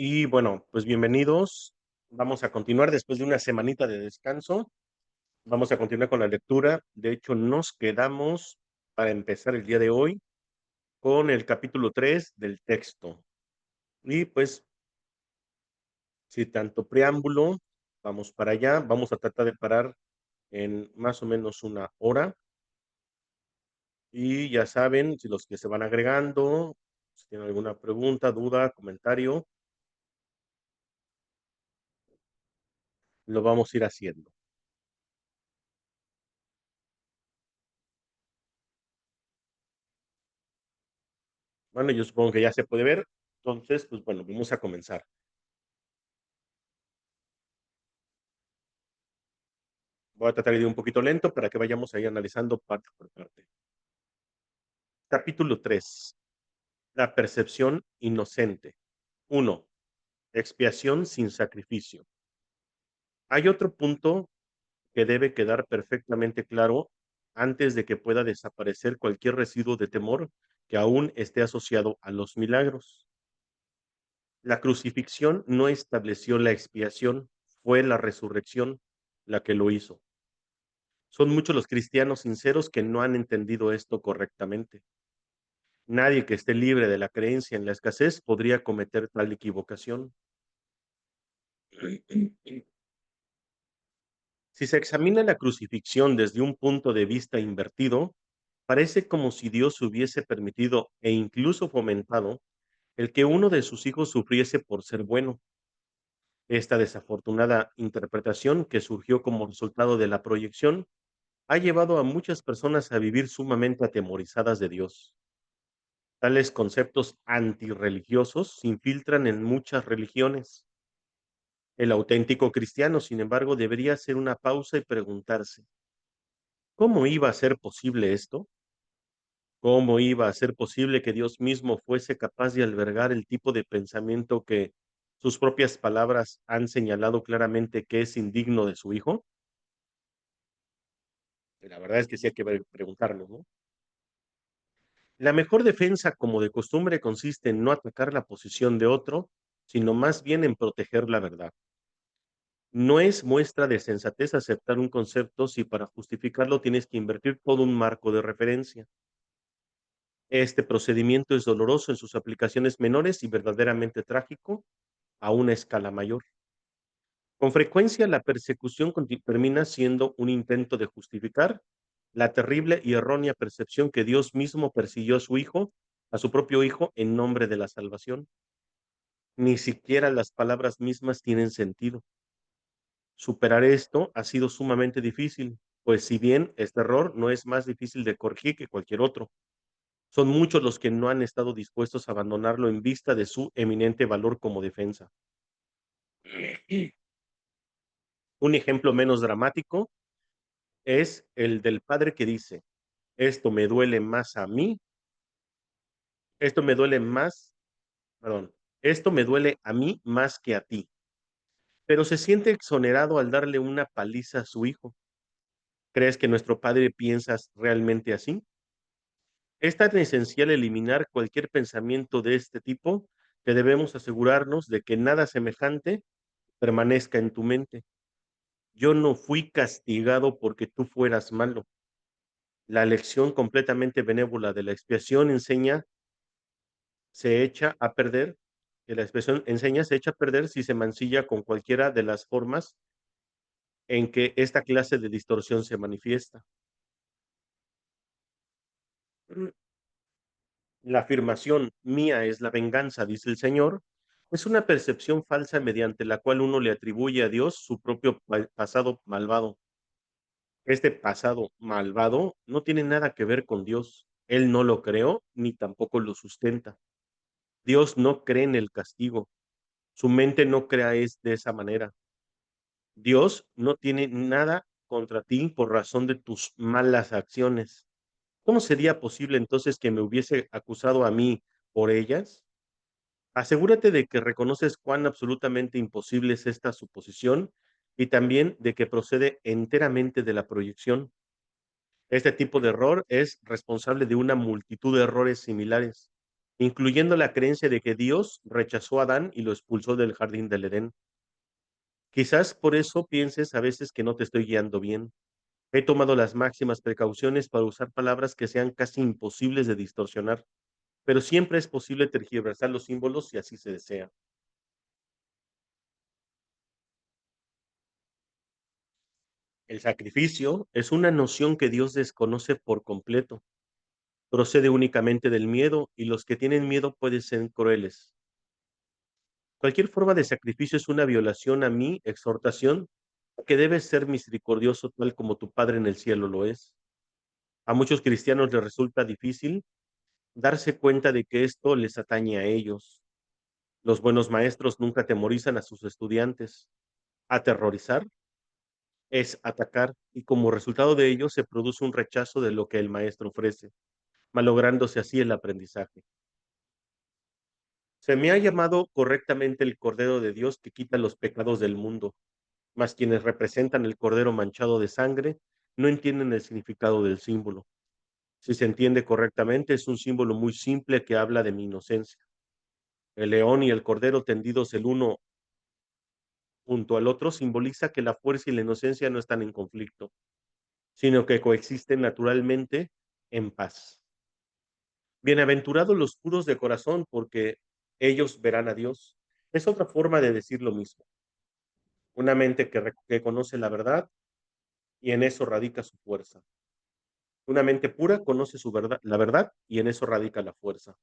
Y bueno, pues bienvenidos. Vamos a continuar después de una semanita de descanso. Vamos a continuar con la lectura. De hecho, nos quedamos para empezar el día de hoy con el capítulo 3 del texto. Y pues, sin tanto preámbulo, vamos para allá. Vamos a tratar de parar en más o menos una hora. Y ya saben, si los que se van agregando, si tienen alguna pregunta, duda, comentario, lo vamos a ir haciendo. Bueno, yo supongo que ya se puede ver. Entonces, pues bueno, vamos a comenzar. Voy a tratar de ir un poquito lento para que vayamos ahí analizando parte por parte. Capítulo 3. La percepción inocente. 1. Expiación sin sacrificio. Hay otro punto que debe quedar perfectamente claro antes de que pueda desaparecer cualquier residuo de temor que aún esté asociado a los milagros. La crucifixión no estableció la expiación, fue la resurrección la que lo hizo. Son muchos los cristianos sinceros que no han entendido esto correctamente. Nadie que esté libre de la creencia en la escasez podría cometer tal equivocación. Si se examina la crucifixión desde un punto de vista invertido, parece como si Dios hubiese permitido e incluso fomentado el que uno de sus hijos sufriese por ser bueno. Esta desafortunada interpretación, que surgió como resultado de la proyección, ha llevado a muchas personas a vivir sumamente atemorizadas de Dios. Tales conceptos antirreligiosos se infiltran en muchas religiones. El auténtico cristiano, sin embargo, debería hacer una pausa y preguntarse, ¿cómo iba a ser posible esto? ¿Cómo iba a ser posible que Dios mismo fuese capaz de albergar el tipo de pensamiento que sus propias palabras han señalado claramente que es indigno de su Hijo? La verdad es que sí hay que preguntarnos, ¿no? La mejor defensa, como de costumbre, consiste en no atacar la posición de otro, sino más bien en proteger la verdad. No es muestra de sensatez aceptar un concepto si para justificarlo tienes que invertir todo un marco de referencia. Este procedimiento es doloroso en sus aplicaciones menores y verdaderamente trágico a una escala mayor. Con frecuencia, la persecución termina siendo un intento de justificar la terrible y errónea percepción que Dios mismo persiguió a su Hijo, a su propio Hijo, en nombre de la salvación. Ni siquiera las palabras mismas tienen sentido. Superar esto ha sido sumamente difícil, pues si bien este error no es más difícil de corregir que cualquier otro, son muchos los que no han estado dispuestos a abandonarlo en vista de su eminente valor como defensa. Un ejemplo menos dramático es el del padre que dice, esto me duele más a mí, esto me duele más, perdón, esto me duele a mí más que a ti, pero se siente exonerado al darle una paliza a su hijo. ¿Crees que nuestro padre piensa realmente así? Es tan esencial eliminar cualquier pensamiento de este tipo que debemos asegurarnos de que nada semejante permanezca en tu mente. Yo no fui castigado porque tú fueras malo. La lección completamente benévola de la expiación enseña, se echa a perder, que la expresión enseña se echa a perder si se mancilla con cualquiera de las formas en que esta clase de distorsión se manifiesta. La afirmación mía es la venganza, dice el Señor, es una percepción falsa mediante la cual uno le atribuye a Dios su propio pasado malvado. Este pasado malvado no tiene nada que ver con Dios. Él no lo creó ni tampoco lo sustenta. Dios no cree en el castigo. Su mente no crea es de esa manera. Dios no tiene nada contra ti por razón de tus malas acciones. ¿Cómo sería posible entonces que me hubiese acusado a mí por ellas? Asegúrate de que reconoces cuán absolutamente imposible es esta suposición y también de que procede enteramente de la proyección. Este tipo de error es responsable de una multitud de errores similares. incluyendo la creencia de que Dios rechazó a Adán y lo expulsó del jardín del Edén. Quizás por eso pienses a veces que no te estoy guiando bien. He tomado las máximas precauciones para usar palabras que sean casi imposibles de distorsionar, pero siempre es posible tergiversar los símbolos si así se desea. El sacrificio es una noción que Dios desconoce por completo. Procede únicamente del miedo y los que tienen miedo pueden ser crueles. Cualquier forma de sacrificio es una violación a mi exhortación que debes ser misericordioso tal como tu Padre en el cielo lo es. A muchos cristianos les resulta difícil darse cuenta de que esto les atañe a ellos. Los buenos maestros nunca atemorizan a sus estudiantes. Aterrorizar es atacar y como resultado de ello se produce un rechazo de lo que el maestro ofrece, malográndose así el aprendizaje. Se me ha llamado correctamente el Cordero de Dios que quita los pecados del mundo, mas quienes representan el Cordero manchado de sangre no entienden el significado del símbolo. Si se entiende correctamente, es un símbolo muy simple que habla de mi inocencia. El león y el cordero tendidos el uno junto al otro simboliza que la fuerza y la inocencia no están en conflicto, sino que coexisten naturalmente en paz. Bienaventurados los puros de corazón, porque ellos verán a Dios. Es otra forma de decir lo mismo. Una mente que conoce la verdad y en eso radica su fuerza. Una mente pura conoce su verdad, la verdad y en eso radica la fuerza.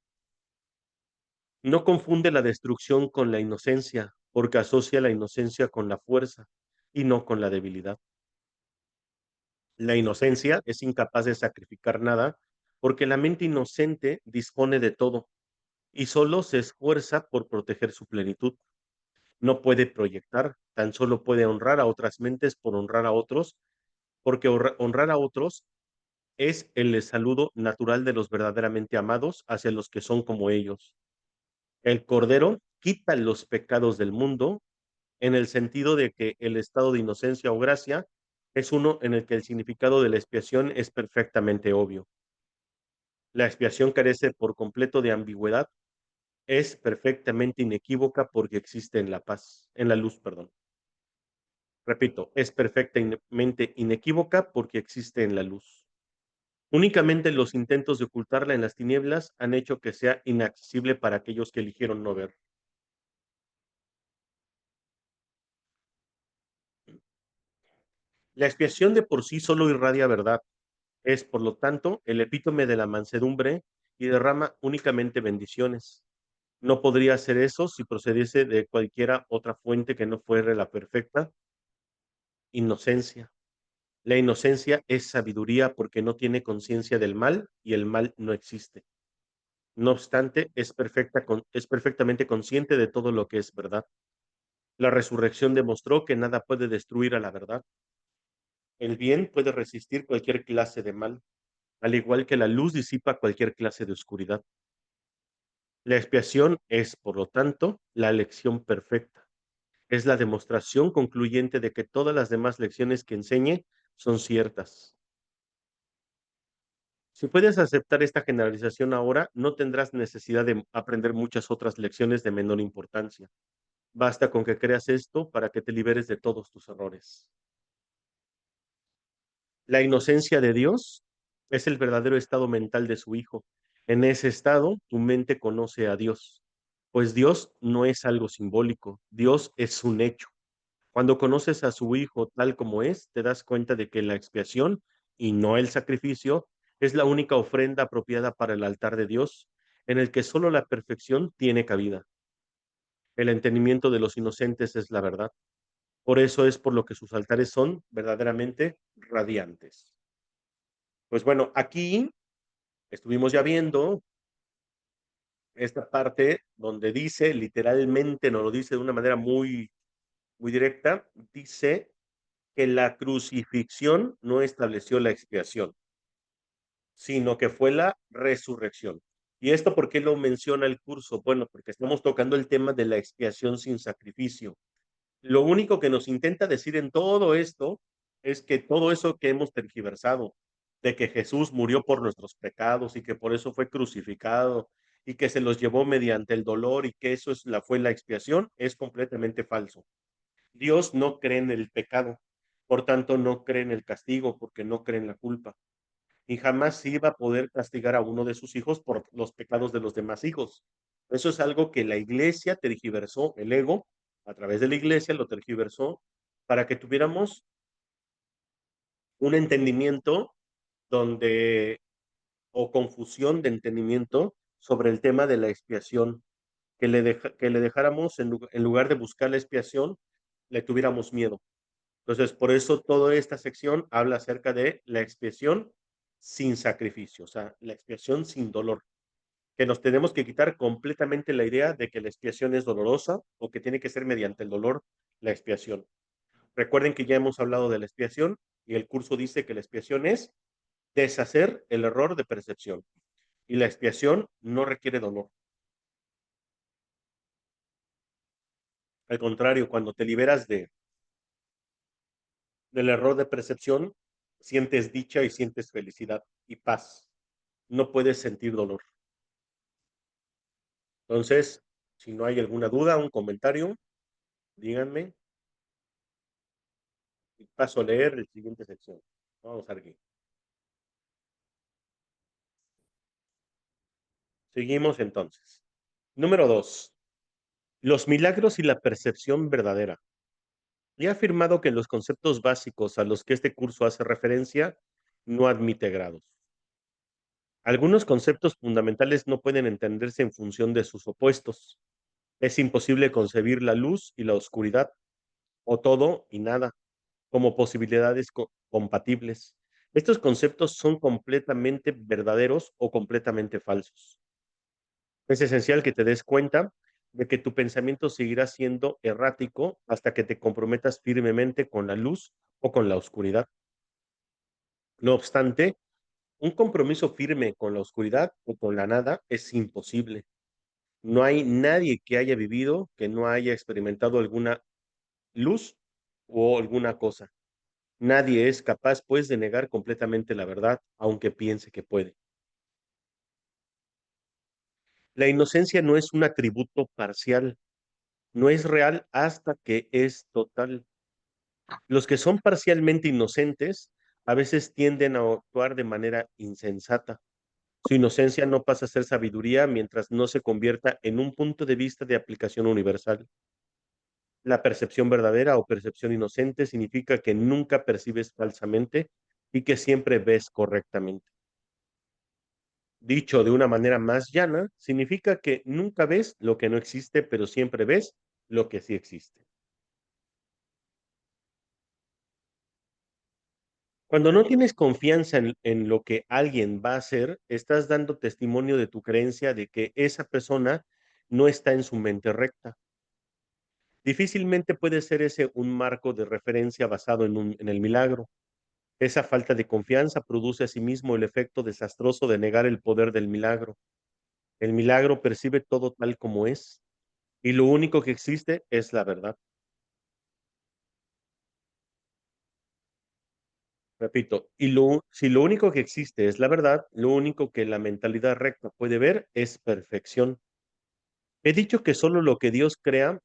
No confunde la destrucción con la inocencia, porque asocia la inocencia con la fuerza y no con la debilidad. La inocencia es incapaz de sacrificar nada porque la mente inocente dispone de todo y solo se esfuerza por proteger su plenitud. No puede proyectar, tan solo puede honrar a otras mentes por honrar a otros, porque honrar a otros es el saludo natural de los verdaderamente amados hacia los que son como ellos. El Cordero quita los pecados del mundo en el sentido de que el estado de inocencia o gracia es uno en el que el significado de la expiación es perfectamente obvio. La expiación carece por completo de ambigüedad, es perfectamente inequívoca porque existe en la paz, en la luz, perdón. Repito, es perfectamente inequívoca porque existe en la luz. Únicamente los intentos de ocultarla en las tinieblas han hecho que sea inaccesible para aquellos que eligieron no ver. La expiación de por sí solo irradia verdad. Es, por lo tanto, el epítome de la mansedumbre y derrama únicamente bendiciones. No podría hacer eso si procediese de cualquiera otra fuente que no fuera la perfecta inocencia. La inocencia es sabiduría porque no tiene conciencia del mal y el mal no existe. No obstante, es perfectamente consciente de todo lo que es verdad. La resurrección demostró que nada puede destruir a la verdad. El bien puede resistir cualquier clase de mal, al igual que la luz disipa cualquier clase de oscuridad. La expiación es, por lo tanto, la lección perfecta. Es la demostración concluyente de que todas las demás lecciones que enseñe son ciertas. Si puedes aceptar esta generalización ahora, no tendrás necesidad de aprender muchas otras lecciones de menor importancia. Basta con que creas esto para que te liberes de todos tus errores. La inocencia de Dios es el verdadero estado mental de su Hijo. En ese estado, tu mente conoce a Dios, pues Dios no es algo simbólico, Dios es un hecho. Cuando conoces a su Hijo tal como es, te das cuenta de que la expiación y no el sacrificio es la única ofrenda apropiada para el altar de Dios, en el que solo la perfección tiene cabida. El entendimiento de los inocentes es la verdad. Por eso es por lo que sus altares son verdaderamente radiantes. Pues bueno, aquí estuvimos ya viendo esta parte donde dice, literalmente nos lo dice de una manera muy directa, dice que la crucifixión no estableció la expiación, sino que fue la resurrección. ¿Y esto por qué lo menciona el curso? Bueno, porque estamos tocando el tema de la expiación sin sacrificio. Lo único que nos intenta decir en todo esto es que todo eso que hemos tergiversado, de que Jesús murió por nuestros pecados y que por eso fue crucificado y que se los llevó mediante el dolor y que eso fue la expiación, es completamente falso. Dios no cree en el pecado, por tanto no cree en el castigo, porque no cree en la culpa. Y jamás iba a poder castigar a uno de sus hijos por los pecados de los demás hijos. Eso es algo que la iglesia tergiversó, el ego, a través de la iglesia lo tergiversó para que tuviéramos un entendimiento donde, o confusión de entendimiento sobre el tema de la expiación, que le dejáramos, en lugar de buscar la expiación, le tuviéramos miedo. Entonces, por eso toda esta sección habla acerca de la expiación sin sacrificio, o sea, la expiación sin dolor, que nos tenemos que quitar completamente la idea de que la expiación es dolorosa o que tiene que ser mediante el dolor la expiación. Recuerden que ya hemos hablado de la expiación y el curso dice que la expiación es deshacer el error de percepción y la expiación no requiere dolor. Al contrario, cuando te liberas del error de percepción, sientes dicha y sientes felicidad y paz. No puedes sentir dolor. Entonces, si no hay alguna duda, un comentario, díganme y paso a leer la siguiente sección. Vamos aquí. Seguimos entonces. Número 2. Los milagros y la percepción verdadera. He afirmado que los conceptos básicos a los que este curso hace referencia no admite grados. Algunos conceptos fundamentales no pueden entenderse en función de sus opuestos. Es imposible concebir la luz y la oscuridad, o todo y nada, como posibilidades compatibles. Estos conceptos son completamente verdaderos o completamente falsos. Es esencial que te des cuenta de que tu pensamiento seguirá siendo errático hasta que te comprometas firmemente con la luz o con la oscuridad. No obstante, un compromiso firme con la oscuridad o con la nada es imposible. No hay nadie que haya vivido que no haya experimentado alguna luz o alguna cosa. Nadie es capaz, pues, de negar completamente la verdad, aunque piense que puede. La inocencia no es un atributo parcial, no es real hasta que es total. Los que son parcialmente inocentes a veces tienden a actuar de manera insensata. Su inocencia no pasa a ser sabiduría mientras no se convierta en un punto de vista de aplicación universal. La percepción verdadera o percepción inocente significa que nunca percibes falsamente y que siempre ves correctamente. Dicho de una manera más llana, significa que nunca ves lo que no existe, pero siempre ves lo que sí existe. Cuando no tienes confianza en lo que alguien va a hacer, estás dando testimonio de tu creencia de que esa persona no está en su mente recta. Difícilmente puede ser ese un marco de referencia basado en el milagro. Esa falta de confianza produce asimismo el efecto desastroso de negar el poder del milagro. El milagro percibe todo tal como es, y lo único que existe es la verdad. Repito, si lo único que existe es la verdad, lo único que la mentalidad recta puede ver es perfección. He dicho que solo lo que Dios crea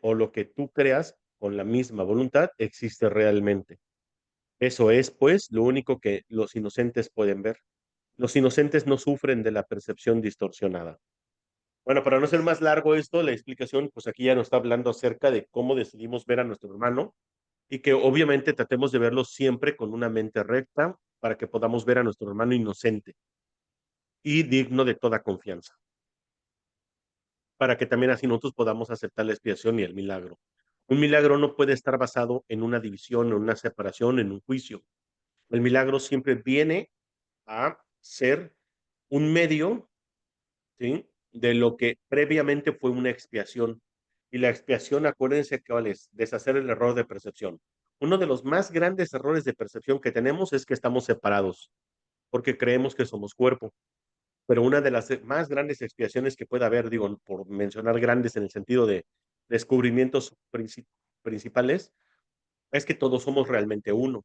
o lo que tú creas con la misma voluntad existe realmente. Eso es, pues, lo único que los inocentes pueden ver. Los inocentes no sufren de la percepción distorsionada. Bueno, para no ser más largo esto, la explicación, pues aquí ya nos está hablando acerca de cómo decidimos ver a nuestro hermano y que obviamente tratemos de verlo siempre con una mente recta para que podamos ver a nuestro hermano inocente y digno de toda confianza, para que también así nosotros podamos aceptar la expiación y el milagro. Un milagro no puede estar basado en una división, en una separación, en un juicio. El milagro siempre viene a ser un medio, ¿sí?, de lo que previamente fue una expiación. Y la expiación, acuérdense que vale, es deshacer el error de percepción. Uno de los más grandes errores de percepción que tenemos es que estamos separados, porque creemos que somos cuerpo. Pero una de las más grandes expiaciones que puede haber, digo, por mencionar grandes en el sentido de descubrimientos principales, es que todos somos realmente uno.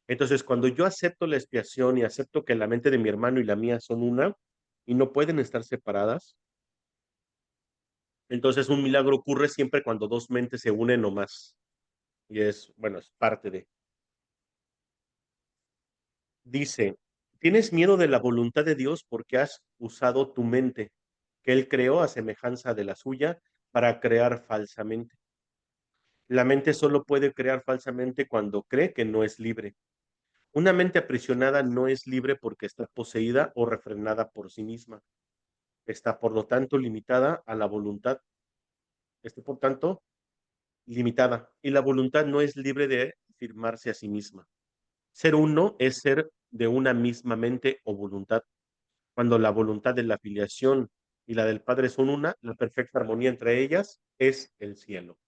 Entonces, cuando yo acepto la expiación y acepto que la mente de mi hermano y la mía son una, y no pueden estar separadas. Entonces, un milagro ocurre siempre cuando dos mentes se unen o más. Y es, bueno, es parte de. Dice, tienes miedo de la voluntad de Dios porque has usado tu mente, que Él creó a semejanza de la suya, para crear falsamente. La mente solo puede crear falsamente cuando cree que no es libre. Una mente aprisionada no es libre porque está poseída o refrenada por sí misma. Está, por lo tanto, limitada a la voluntad. Está, por tanto, limitada. Y la voluntad no es libre de afirmarse a sí misma. Ser uno es ser de una misma mente o voluntad. Cuando la voluntad de la filiación y la del Padre son una, la perfecta armonía entre ellas es el cielo.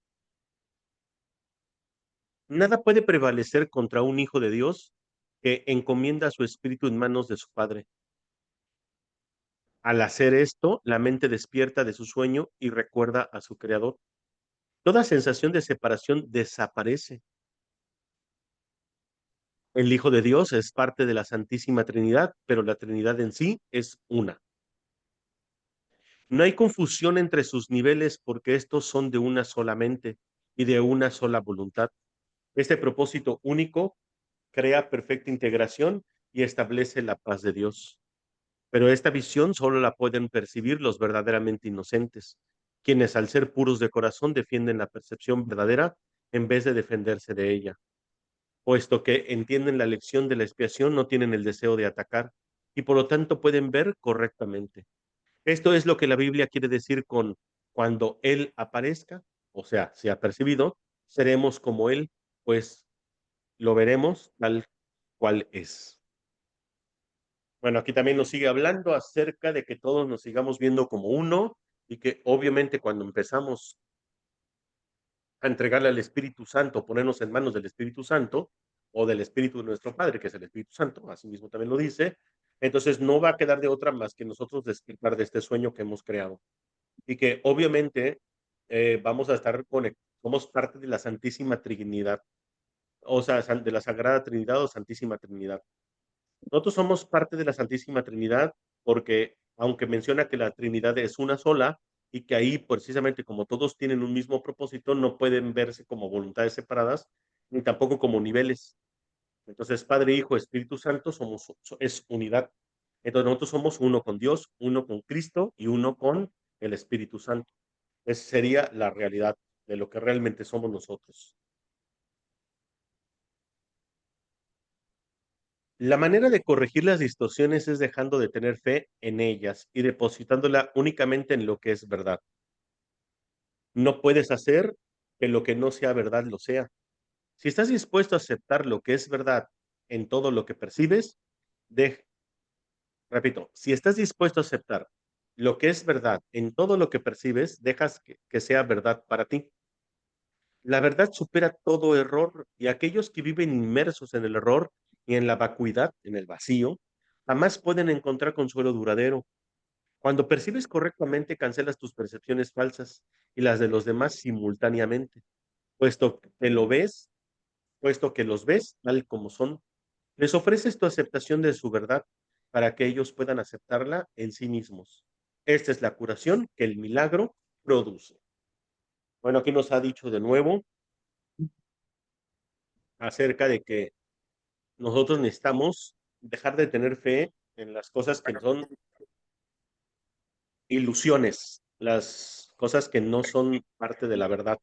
Nada puede prevalecer contra un hijo de Dios que encomienda su espíritu en manos de su Padre. Al hacer esto, la mente despierta de su sueño y recuerda a su Creador. Toda sensación de separación desaparece. El Hijo de Dios es parte de la Santísima Trinidad, pero la Trinidad en sí es una. No hay confusión entre sus niveles porque estos son de una sola mente y de una sola voluntad. Este propósito único crea perfecta integración y establece la paz de Dios. Pero esta visión solo la pueden percibir los verdaderamente inocentes, quienes al ser puros de corazón defienden la percepción verdadera en vez de defenderse de ella. Puesto que entienden la lección de la expiación, no tienen el deseo de atacar y por lo tanto pueden ver correctamente. Esto es lo que la Biblia quiere decir con cuando Él aparezca, o sea, se ha percibido, seremos como Él, pues lo veremos tal cual es. Bueno, aquí también nos sigue hablando acerca de que todos nos sigamos viendo como uno y que obviamente cuando empezamos a entregarle al Espíritu Santo, ponernos en manos del Espíritu Santo o del Espíritu de nuestro Padre, que es el Espíritu Santo, así mismo también lo dice, entonces no va a quedar de otra más que nosotros despertar de este sueño que hemos creado y que obviamente vamos a estar conectados, somos parte de la Santísima Trinidad, o sea, de la Sagrada Trinidad o Santísima Trinidad. Nosotros somos parte de la Santísima Trinidad porque, aunque menciona que la Trinidad es una sola y que ahí, precisamente como todos tienen un mismo propósito, no pueden verse como voluntades separadas ni tampoco como niveles. Entonces, Padre, Hijo, Espíritu Santo es unidad. Entonces, nosotros somos uno con Dios, uno con Cristo y uno con el Espíritu Santo. Esa sería la realidad de lo que realmente somos nosotros. La manera de corregir las distorsiones es dejando de tener fe en ellas y depositándola únicamente en lo que es verdad. No puedes hacer que lo que no sea verdad lo sea. Si estás dispuesto a aceptar lo que es verdad en todo lo que percibes, de, repito, si estás dispuesto a aceptar lo que es verdad en todo lo que percibes, dejas que sea verdad para ti. La verdad supera todo error y aquellos que viven inmersos en el error y en la vacuidad, en el vacío, jamás pueden encontrar consuelo duradero. Cuando percibes correctamente, cancelas tus percepciones falsas y las de los demás simultáneamente, puesto que lo ves, puesto que los ves tal como son. Les ofreces tu aceptación de su verdad para que ellos puedan aceptarla en sí mismos. Esta es la curación que el milagro produce. Bueno, aquí nos ha dicho de nuevo acerca de que nosotros necesitamos dejar de tener fe en las cosas que son ilusiones, las cosas que no son parte de la verdad.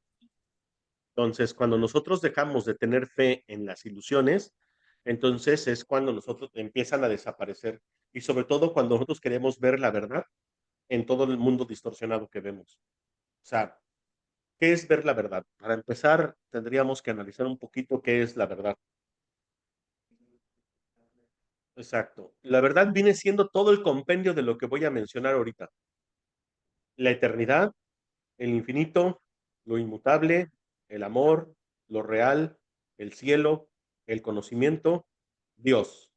Entonces, cuando nosotros dejamos de tener fe en las ilusiones, entonces es cuando nosotros empiezan a desaparecer. Y sobre todo cuando nosotros queremos ver la verdad en todo el mundo distorsionado que vemos. O sea, ¿qué es ver la verdad? Para empezar, tendríamos que analizar un poquito qué es la verdad. Exacto. La verdad viene siendo todo el compendio de lo que voy a mencionar ahorita. La eternidad, el infinito, lo inmutable, el amor, lo real, el cielo, el conocimiento, Dios.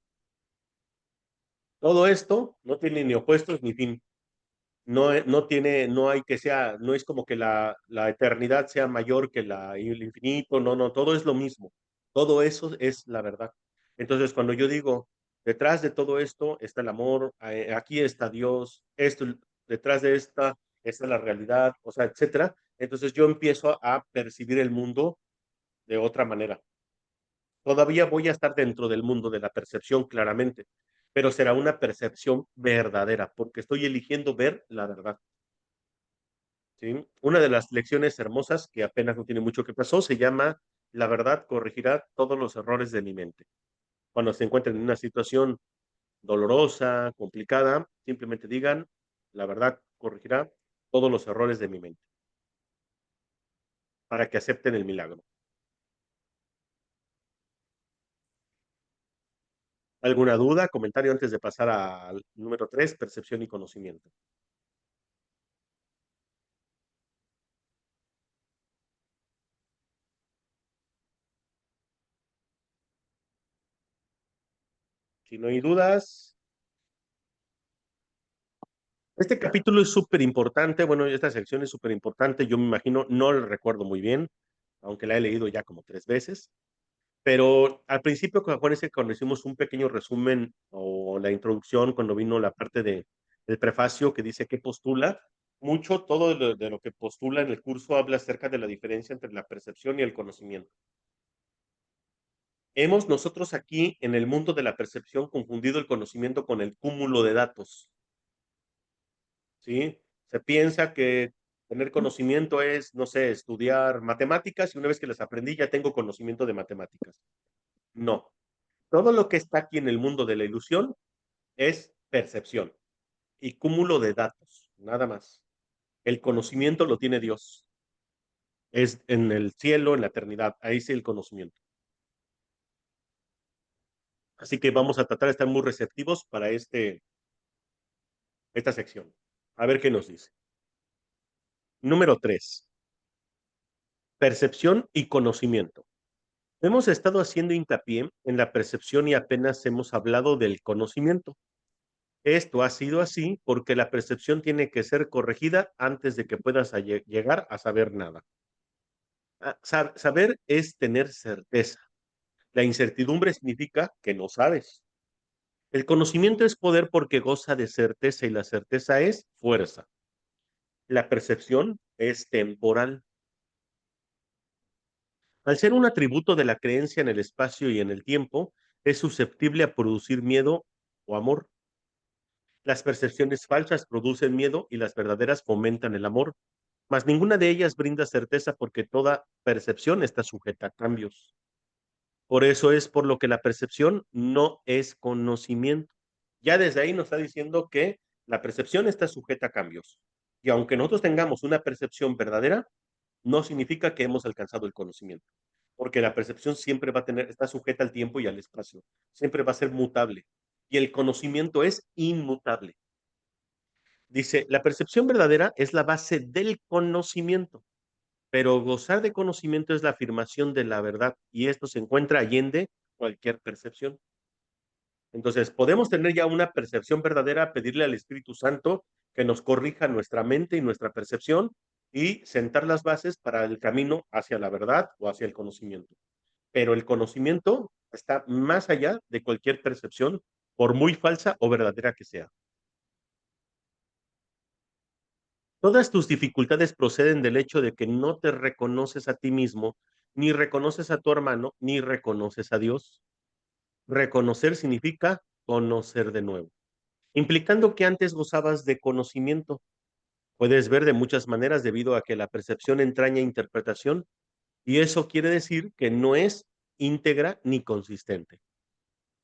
Todo esto no tiene ni opuestos ni fin. No, no tiene, no hay que sea, no es como que la eternidad sea mayor que el infinito, no, no, todo es lo mismo. Todo eso es la verdad. Entonces, cuando yo digo detrás de todo esto está el amor, aquí está Dios, esto, detrás de esta está la realidad, o sea, etcétera. Entonces yo empiezo a percibir el mundo de otra manera. Todavía voy a estar dentro del mundo de la percepción, claramente, pero será una percepción verdadera, porque estoy eligiendo ver la verdad. ¿Sí? Una de las lecciones hermosas, que apenas no tiene mucho que pasó, se llama La verdad corregirá todos los errores de mi mente. Cuando se encuentren en una situación dolorosa, complicada, simplemente digan, la verdad corregirá todos los errores de mi mente, para que acepten el milagro. ¿Alguna duda, comentario antes de pasar al número 3, percepción y conocimiento? Si no hay dudas, este capítulo es súper importante. Bueno, esta sección es súper importante. Yo me imagino, no lo recuerdo muy bien, aunque la he leído ya como 3 veces. Pero al principio, acuérdense, cuando hicimos un pequeño resumen o la introducción, cuando vino la parte del prefacio que dice qué postula, mucho todo de lo que postula en el curso habla acerca de la diferencia entre la percepción y el conocimiento. Hemos nosotros aquí en el mundo de la percepción confundido el conocimiento con el cúmulo de datos, ¿sí? Se piensa que tener conocimiento es, no sé, estudiar matemáticas y una vez que las aprendí ya tengo conocimiento de matemáticas. No, todo lo que está aquí en el mundo de la ilusión es percepción y cúmulo de datos, nada más. El conocimiento lo tiene Dios, es en el cielo, en la eternidad, ahí sí el conocimiento. Así que vamos a tratar de estar muy receptivos para esta sección. A ver qué nos dice. Número 3, percepción y conocimiento. Hemos estado haciendo hincapié en la percepción y apenas hemos hablado del conocimiento. Esto ha sido así porque la percepción tiene que ser corregida antes de que puedas llegar a saber nada. Saber es tener certeza. La incertidumbre significa que no sabes. El conocimiento es poder porque goza de certeza y la certeza es fuerza. La percepción es temporal. Al ser un atributo de la creencia en el espacio y en el tiempo, es susceptible a producir miedo o amor. Las percepciones falsas producen miedo y las verdaderas fomentan el amor, mas ninguna de ellas brinda certeza porque toda percepción está sujeta a cambios. Por eso es por lo que la percepción no es conocimiento. Ya desde ahí nos está diciendo que la percepción está sujeta a cambios. Y aunque nosotros tengamos una percepción verdadera, no significa que hemos alcanzado el conocimiento, porque la percepción siempre va a tener, está sujeta al tiempo y al espacio, siempre va a ser mutable. Y el conocimiento es inmutable. Dice, la percepción verdadera es la base del conocimiento, pero gozar de conocimiento es la afirmación de la verdad y esto se encuentra allende cualquier percepción. Entonces, podemos tener ya una percepción verdadera, pedirle al Espíritu Santo que nos corrija nuestra mente y nuestra percepción y sentar las bases para el camino hacia la verdad o hacia el conocimiento. Pero el conocimiento está más allá de cualquier percepción, por muy falsa o verdadera que sea. Todas tus dificultades proceden del hecho de que no te reconoces a ti mismo, ni reconoces a tu hermano, ni reconoces a Dios. Reconocer significa conocer de nuevo, implicando que antes gozabas de conocimiento. Puedes ver de muchas maneras debido a que la percepción entraña interpretación y eso quiere decir que no es íntegra ni consistente.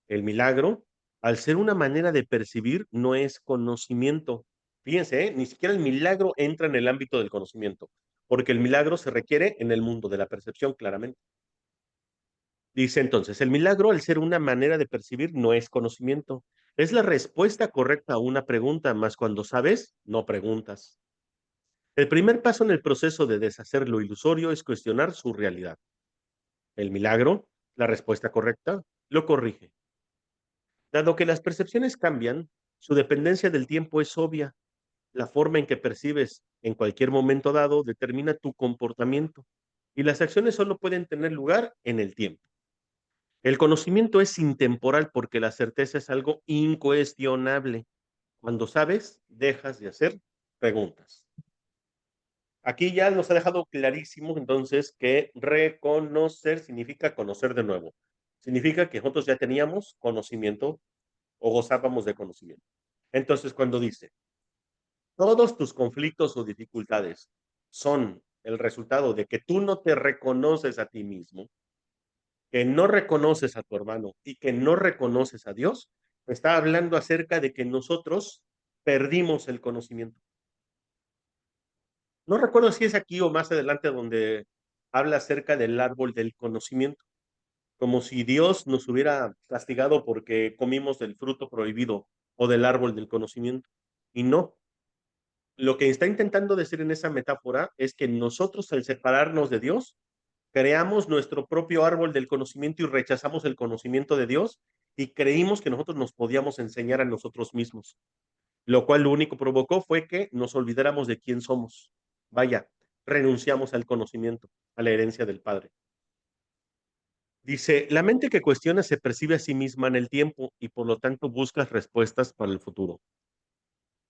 El milagro, al ser una manera de percibir, no es conocimiento. Fíjense, ni siquiera el milagro entra en el ámbito del conocimiento, porque el milagro se requiere en el mundo de la percepción, claramente. Dice entonces, el milagro, al ser una manera de percibir, no es conocimiento. Es la respuesta correcta a una pregunta, más cuando sabes, no preguntas. El primer paso en el proceso de deshacer lo ilusorio es cuestionar su realidad. El milagro, la respuesta correcta, lo corrige. Dado que las percepciones cambian, su dependencia del tiempo es obvia. La forma en que percibes en cualquier momento dado determina tu comportamiento y las acciones solo pueden tener lugar en el tiempo. El conocimiento es intemporal porque la certeza es algo incuestionable. Cuando sabes, dejas de hacer preguntas. Aquí ya nos ha dejado clarísimo entonces que reconocer significa conocer de nuevo. Significa que nosotros ya teníamos conocimiento o gozábamos de conocimiento. Entonces, cuando dice, todos tus conflictos o dificultades son el resultado de que tú no te reconoces a ti mismo, que no reconoces a tu hermano y que no reconoces a Dios, está hablando acerca de que nosotros perdimos el conocimiento. No recuerdo si es aquí o más adelante donde habla acerca del árbol del conocimiento, como si Dios nos hubiera castigado porque comimos del fruto prohibido o del árbol del conocimiento. Y no, lo que está intentando decir en esa metáfora es que nosotros al separarnos de Dios, creamos nuestro propio árbol del conocimiento y rechazamos el conocimiento de Dios y creímos que nosotros nos podíamos enseñar a nosotros mismos, lo cual lo único provocó fue que nos olvidáramos de quién somos. Vaya, renunciamos al conocimiento, a la herencia del Padre. Dice, la mente que cuestiona se percibe a sí misma en el tiempo y por lo tanto busca respuestas para el futuro.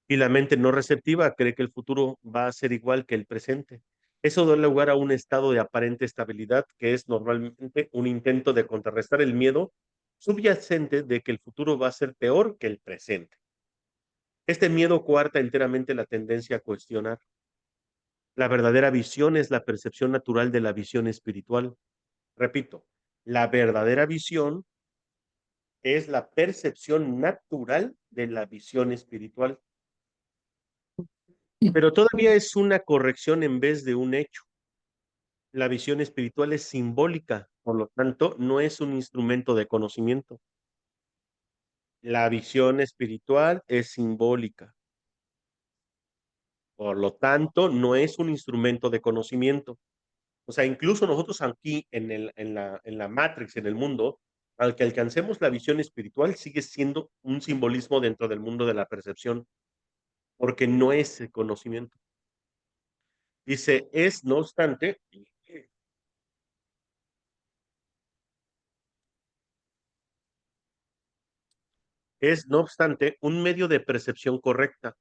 Y la mente no receptiva cree que el futuro va a ser igual que el presente. Eso da lugar a un estado de aparente estabilidad que es normalmente un intento de contrarrestar el miedo subyacente de que el futuro va a ser peor que el presente. Este miedo coarta enteramente la tendencia a cuestionar. La verdadera visión es la percepción natural de la visión espiritual. Repito, la verdadera visión es la percepción natural de la visión espiritual, pero todavía es una corrección en vez de un hecho. La visión espiritual es simbólica, por lo tanto, no es un instrumento de conocimiento. La visión espiritual es simbólica, por lo tanto, no es un instrumento de conocimiento. O sea, incluso nosotros aquí en la Matrix, en el mundo, al que alcancemos la visión espiritual, sigue siendo un simbolismo dentro del mundo de la percepción, porque no es el conocimiento. Dice, es no obstante un medio de percepción correcta,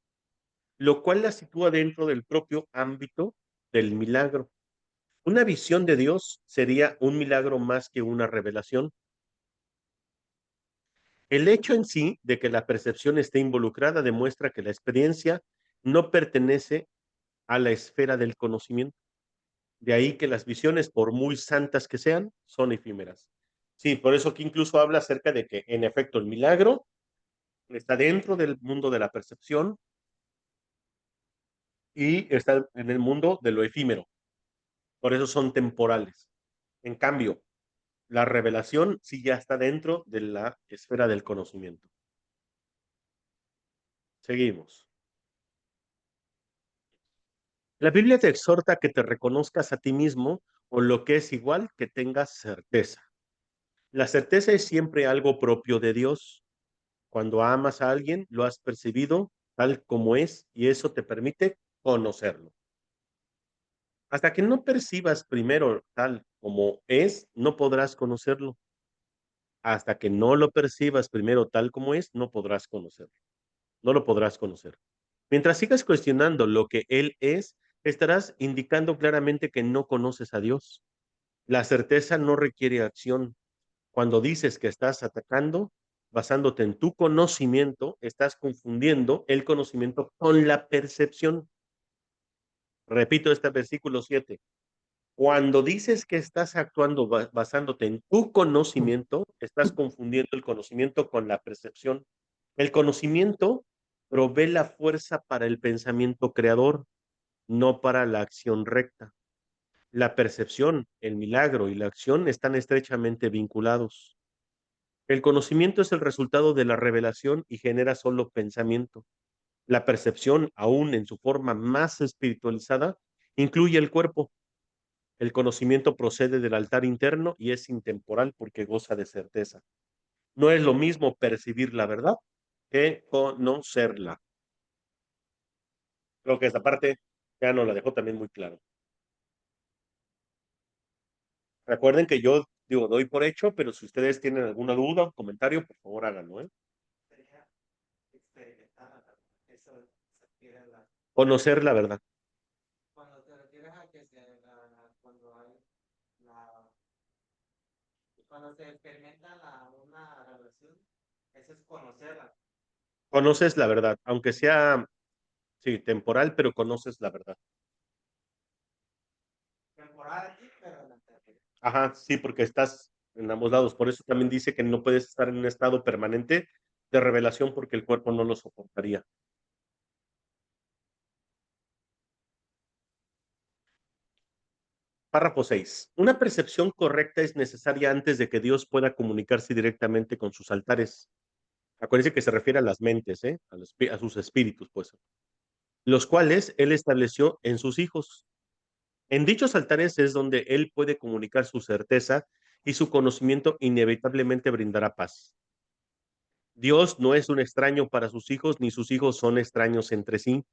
lo cual la sitúa dentro del propio ámbito del milagro. Una visión de Dios sería un milagro más que una revelación. El hecho en sí de que la percepción esté involucrada demuestra que la experiencia no pertenece a la esfera del conocimiento. De ahí que las visiones, por muy santas que sean, son efímeras. Sí, por eso que incluso habla acerca de que, en efecto, el milagro está dentro del mundo de la percepción y está en el mundo de lo efímero. Por eso son temporales. En cambio, la revelación sí ya está dentro de la esfera del conocimiento. Seguimos. La Biblia te exhorta a que te reconozcas a ti mismo o lo que es igual que tengas certeza. La certeza es siempre algo propio de Dios. Cuando amas a alguien, lo has percibido tal como es y eso te permite conocerlo. Hasta que no percibas primero tal como es, no podrás conocerlo. Hasta que no lo percibas primero tal como es, no podrás conocerlo. No lo podrás conocer. Mientras sigas cuestionando lo que Él es, estarás indicando claramente que no conoces a Dios. La certeza no requiere acción. Cuando dices que estás atacando, basándote en tu conocimiento, estás confundiendo el conocimiento con la percepción. Repito este versículo 7. Cuando dices que estás actuando basándote en tu conocimiento, estás confundiendo el conocimiento con la percepción. El conocimiento provee la fuerza para el pensamiento creador, no para la acción recta. La percepción, el milagro y la acción están estrechamente vinculados. El conocimiento es el resultado de la revelación y genera solo pensamiento. La percepción, aún en su forma más espiritualizada, incluye el cuerpo. El conocimiento procede del altar interno y es intemporal porque goza de certeza. No es lo mismo percibir la verdad que conocerla. Creo que esta parte ya nos la dejó también muy claro. Recuerden que yo Digo, doy por hecho, pero si ustedes tienen alguna duda o comentario, por favor háganlo, ¿eh? Sería experimentar la verdad. Eso se refiere a la, Conocer la verdad. cuando te refieres a que cuando hay la, cuando se experimenta una relación, eso es conocerla. Conoces la verdad, aunque sea, sí, temporal, pero conoces la verdad. Temporal aquí, pero en la eternidad. Ajá, sí, porque estás en ambos lados. Por eso también dice que no puedes estar en un estado permanente de revelación porque el cuerpo no lo soportaría. Párrafo 6. Una percepción correcta es necesaria antes de que Dios pueda comunicarse directamente con sus altares. Acuérdense que se refiere a las mentes, ¿eh? A sus espíritus, pues, los cuales Él estableció en sus hijos. En dichos altares es donde Él puede comunicar su certeza y su conocimiento inevitablemente brindará paz. Dios no es un extraño para sus hijos, ni sus hijos son extraños entre sí.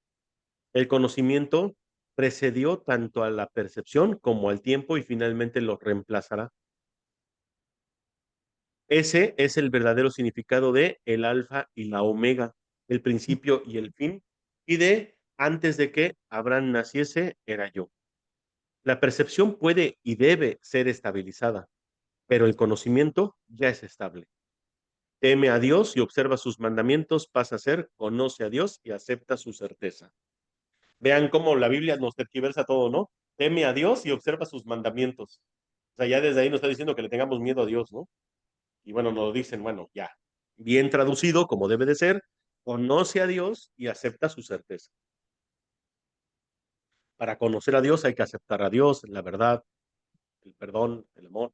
El conocimiento precedió tanto a la percepción como al tiempo y finalmente lo reemplazará. Ese es el verdadero significado de el alfa y la omega, el principio y el fin, y de antes de que Abraham naciese era yo. La percepción puede y debe ser estabilizada, pero el conocimiento ya es estable. Teme a Dios y observa sus mandamientos, pasa a ser, conoce a Dios y acepta su certeza. Vean cómo la Biblia nos tergiversa todo, ¿no? Teme a Dios y observa sus mandamientos. O sea, ya desde ahí nos está diciendo que le tengamos miedo a Dios, ¿no? Y bueno, nos dicen, bueno, ya, bien traducido, como debe de ser, conoce a Dios y acepta su certeza. Para conocer a Dios hay que aceptar a Dios, la verdad, el perdón, el amor.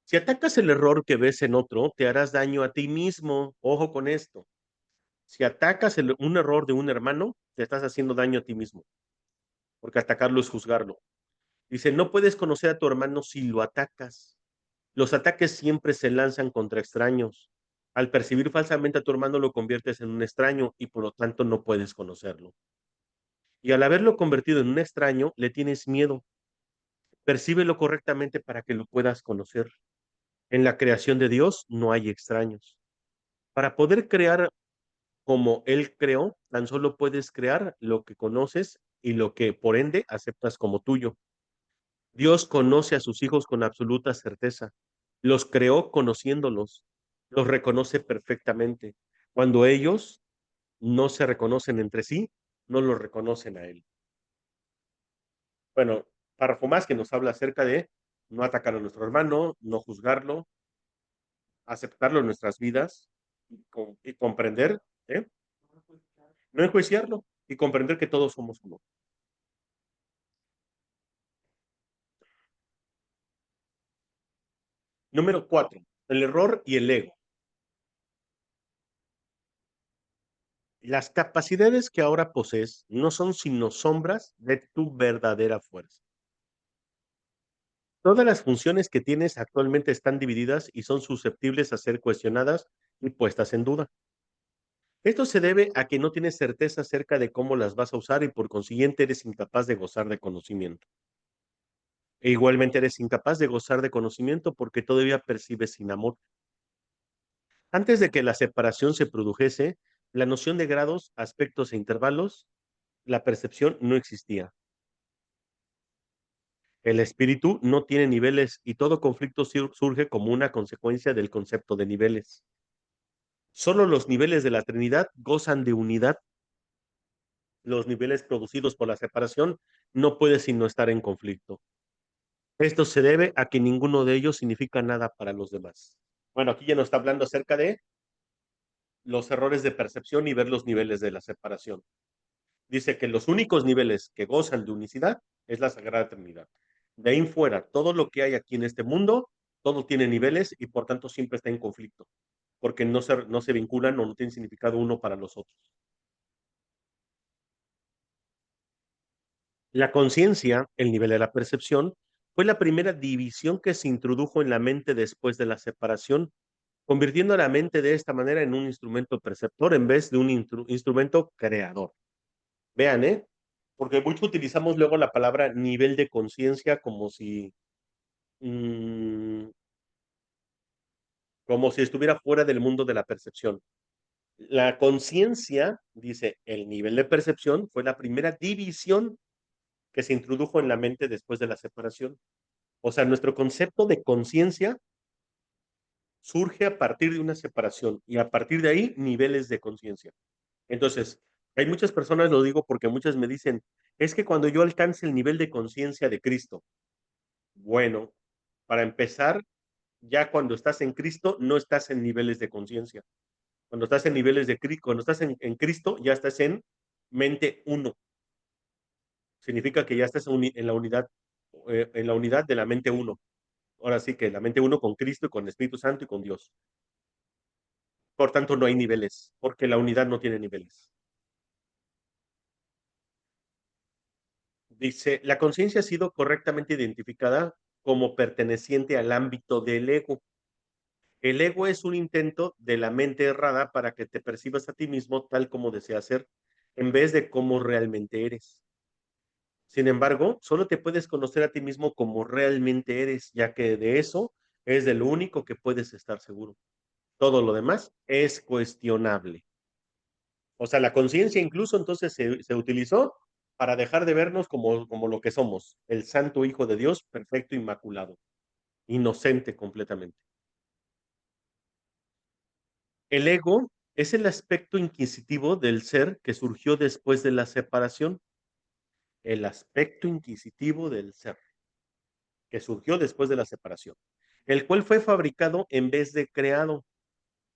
Si atacas el error que ves en otro, te harás daño a ti mismo. Ojo con esto. Si atacas un error de un hermano, te estás haciendo daño a ti mismo, porque atacarlo es juzgarlo. Dice, no puedes conocer a tu hermano si lo atacas. Los ataques siempre se lanzan contra extraños. Al percibir falsamente a tu hermano, lo conviertes en un extraño y por lo tanto no puedes conocerlo. Y al haberlo convertido en un extraño, le tienes miedo. Percíbelo correctamente para que lo puedas conocer. En la creación de Dios no hay extraños. Para poder crear como Él creó, tan solo puedes crear lo que conoces y lo que por ende aceptas como tuyo. Dios conoce a sus hijos con absoluta certeza. Los creó conociéndolos. Los reconoce perfectamente. Cuando ellos no se reconocen entre sí, no los reconocen a Él. Bueno, párrafo más que nos habla acerca de no atacar a nuestro hermano, no juzgarlo, aceptarlo en nuestras vidas y comprender, ¿eh? No enjuiciarlo y comprender que todos somos uno. Número 4. El error y el ego. Las capacidades que ahora posees no son sino sombras de tu verdadera fuerza. Todas las funciones que tienes actualmente están divididas y son susceptibles a ser cuestionadas y puestas en duda. Esto se debe a que no tienes certeza acerca de cómo las vas a usar y por consiguiente eres incapaz de gozar de conocimiento. E igualmente eres incapaz de gozar de conocimiento porque todavía percibes sin amor. Antes de que la separación se produjese, la noción de grados, aspectos e intervalos, la percepción no existía. El espíritu no tiene niveles y todo conflicto surge como una consecuencia del concepto de niveles. Solo los niveles de la Trinidad gozan de unidad. Los niveles producidos por la separación no pueden sino estar en conflicto. Esto se debe a que ninguno de ellos significa nada para los demás. Bueno, aquí ya nos está hablando acerca de los errores de percepción y ver los niveles de la separación. Dice que los únicos niveles que gozan de unicidad es la Sagrada Trinidad. De ahí en fuera, todo lo que hay aquí en este mundo, todo tiene niveles y por tanto siempre está en conflicto, porque no se vinculan o no tienen significado uno para los otros. La conciencia, el nivel de la percepción, fue la primera división que se introdujo en la mente después de la separación, convirtiendo a la mente de esta manera en un instrumento perceptor en vez de un instrumento creador. Vean, ¿eh? Porque mucho utilizamos luego la palabra nivel de conciencia como si como si estuviera fuera del mundo de la percepción. La conciencia, dice, el nivel de percepción fue la primera división que se introdujo en la mente después de la separación. O sea, nuestro concepto de conciencia surge a partir de una separación y a partir de ahí niveles de conciencia. Entonces, hay muchas personas, lo digo porque muchas me dicen, es que cuando yo alcance el nivel de conciencia de Cristo, bueno, para empezar, ya cuando estás en Cristo, no estás en niveles de conciencia. Cuando estás en niveles de Cristo, cuando estás en Cristo, ya estás en mente uno. Significa que ya estás en la unidad de la mente uno. Ahora sí que la mente uno con Cristo y con el Espíritu Santo y con Dios. Por tanto, no hay niveles, porque la unidad no tiene niveles. Dice, la conciencia ha sido correctamente identificada como perteneciente al ámbito del ego. El ego es un intento de la mente errada para que te percibas a ti mismo tal como deseas ser, en vez de cómo realmente eres. Sin embargo, solo te puedes conocer a ti mismo como realmente eres, ya que de eso es de lo único que puedes estar seguro. Todo lo demás es cuestionable. O sea, la conciencia incluso entonces se utilizó para dejar de vernos como lo que somos, el santo Hijo de Dios, perfecto, inmaculado, inocente completamente. El ego es el aspecto inquisitivo del ser que surgió después de la separación, el aspecto inquisitivo del ser que surgió después de la separación, el cual fue fabricado en vez de creado.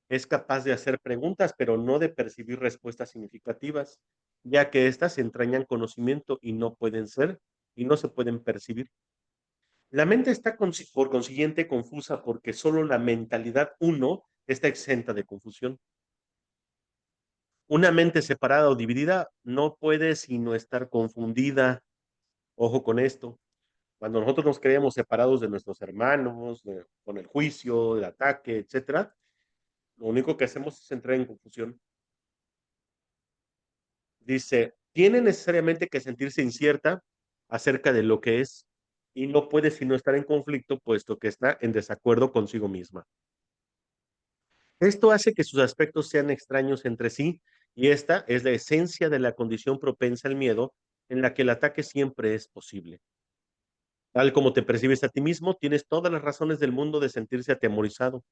Es capaz de hacer preguntas, pero no de percibir respuestas significativas, ya que éstas entrañan conocimiento y no pueden ser y no se pueden percibir. La mente está por consiguiente confusa porque solo la mentalidad uno está exenta de confusión. Una mente separada o dividida no puede sino estar confundida. Ojo con esto. Cuando nosotros nos creemos separados de nuestros hermanos, con el juicio, el ataque, etcétera, lo único que hacemos es entrar en confusión. Dice, tiene necesariamente que sentirse incierta acerca de lo que es y no puede sino estar en conflicto puesto que está en desacuerdo consigo misma. Esto hace que sus aspectos sean extraños entre sí y esta es la esencia de la condición propensa al miedo en la que el ataque siempre es posible. Tal como te percibes a ti mismo, tienes todas las razones del mundo de sentirse atemorizado.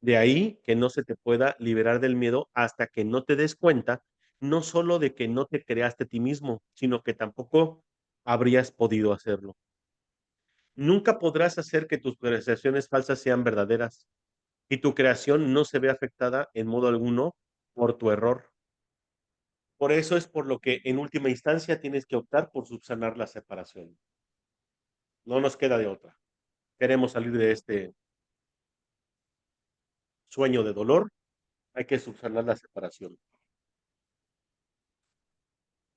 De ahí que no se te pueda liberar del miedo hasta que no te des cuenta, no solo de que no te creaste a ti mismo, sino que tampoco habrías podido hacerlo. Nunca podrás hacer que tus percepciones falsas sean verdaderas y tu creación no se ve afectada en modo alguno por tu error. Por eso es por lo que en última instancia tienes que optar por subsanar la separación. No nos queda de otra. Queremos salir de este sueño de dolor, hay que subsanar la separación.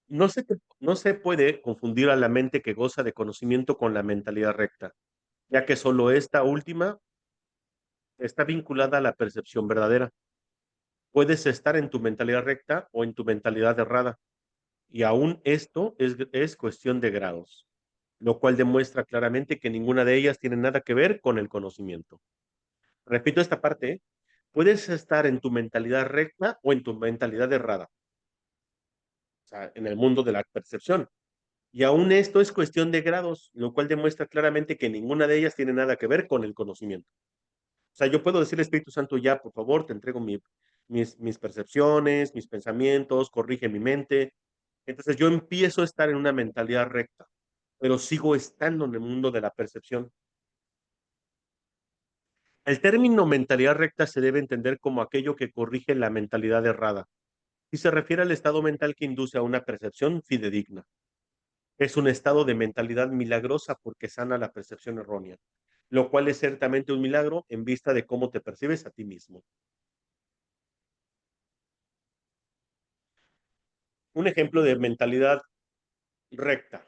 No se puede confundir a la mente que goza de conocimiento con la mentalidad recta, ya que solo esta última está vinculada a la percepción verdadera. Puedes estar en tu mentalidad recta o en tu mentalidad errada, y aún esto es cuestión de grados, lo cual demuestra claramente que ninguna de ellas tiene nada que ver con el conocimiento. Repito esta parte, ¿eh? Puedes estar en tu mentalidad recta o en tu mentalidad errada, o sea, en el mundo de la percepción. Y aún esto es cuestión de grados, lo cual demuestra claramente que ninguna de ellas tiene nada que ver con el conocimiento. O sea, yo puedo decirle Espíritu Santo, ya, por favor, te entrego mis percepciones, mis pensamientos, corrige mi mente. Entonces yo empiezo a estar en una mentalidad recta, pero sigo estando en el mundo de la percepción. El término mentalidad recta se debe entender como aquello que corrige la mentalidad errada y se refiere al estado mental que induce a una percepción fidedigna. Es un estado de mentalidad milagrosa porque sana la percepción errónea, lo cual es ciertamente un milagro en vista de cómo te percibes a ti mismo. Un ejemplo de mentalidad recta.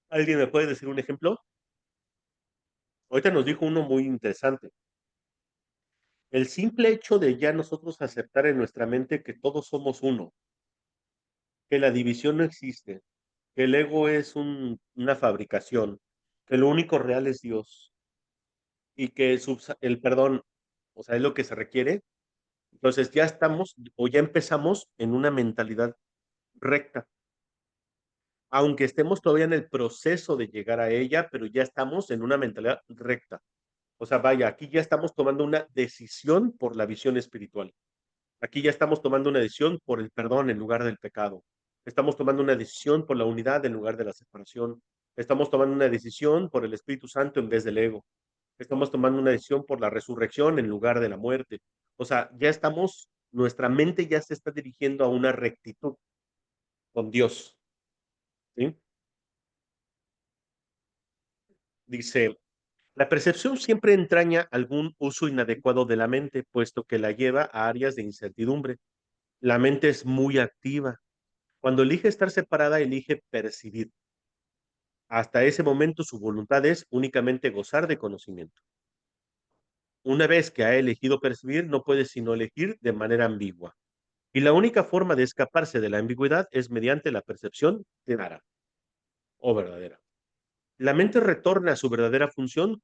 ¿Alguien me puede decir un ejemplo? Ahorita nos dijo uno muy interesante. El simple hecho de ya nosotros aceptar en nuestra mente que todos somos uno, que la división no existe, que el ego es una fabricación, que lo único real es Dios y que el perdón, o sea, es lo que se requiere. Entonces ya estamos o ya empezamos en una mentalidad recta, aunque estemos todavía en el proceso de llegar a ella, pero ya estamos en una mentalidad recta. O sea, vaya, aquí ya estamos tomando una decisión por la visión espiritual. Aquí ya estamos tomando una decisión por el perdón en lugar del pecado. Estamos tomando una decisión por la unidad en lugar de la separación. Estamos tomando una decisión por el Espíritu Santo en vez del ego. Estamos tomando una decisión por la resurrección en lugar de la muerte. O sea, ya estamos, nuestra mente ya se está dirigiendo a una rectitud con Dios. ¿Sí? Dice, la percepción siempre entraña algún uso inadecuado de la mente, puesto que la lleva a áreas de incertidumbre. La mente es muy activa. Cuando elige estar separada, elige percibir. Hasta ese momento su voluntad es únicamente gozar de conocimiento. Una vez que ha elegido percibir, no puede sino elegir de manera ambigua. Y la única forma de escaparse de la ambigüedad es mediante la percepción clara o verdadera. La mente retorna a su verdadera función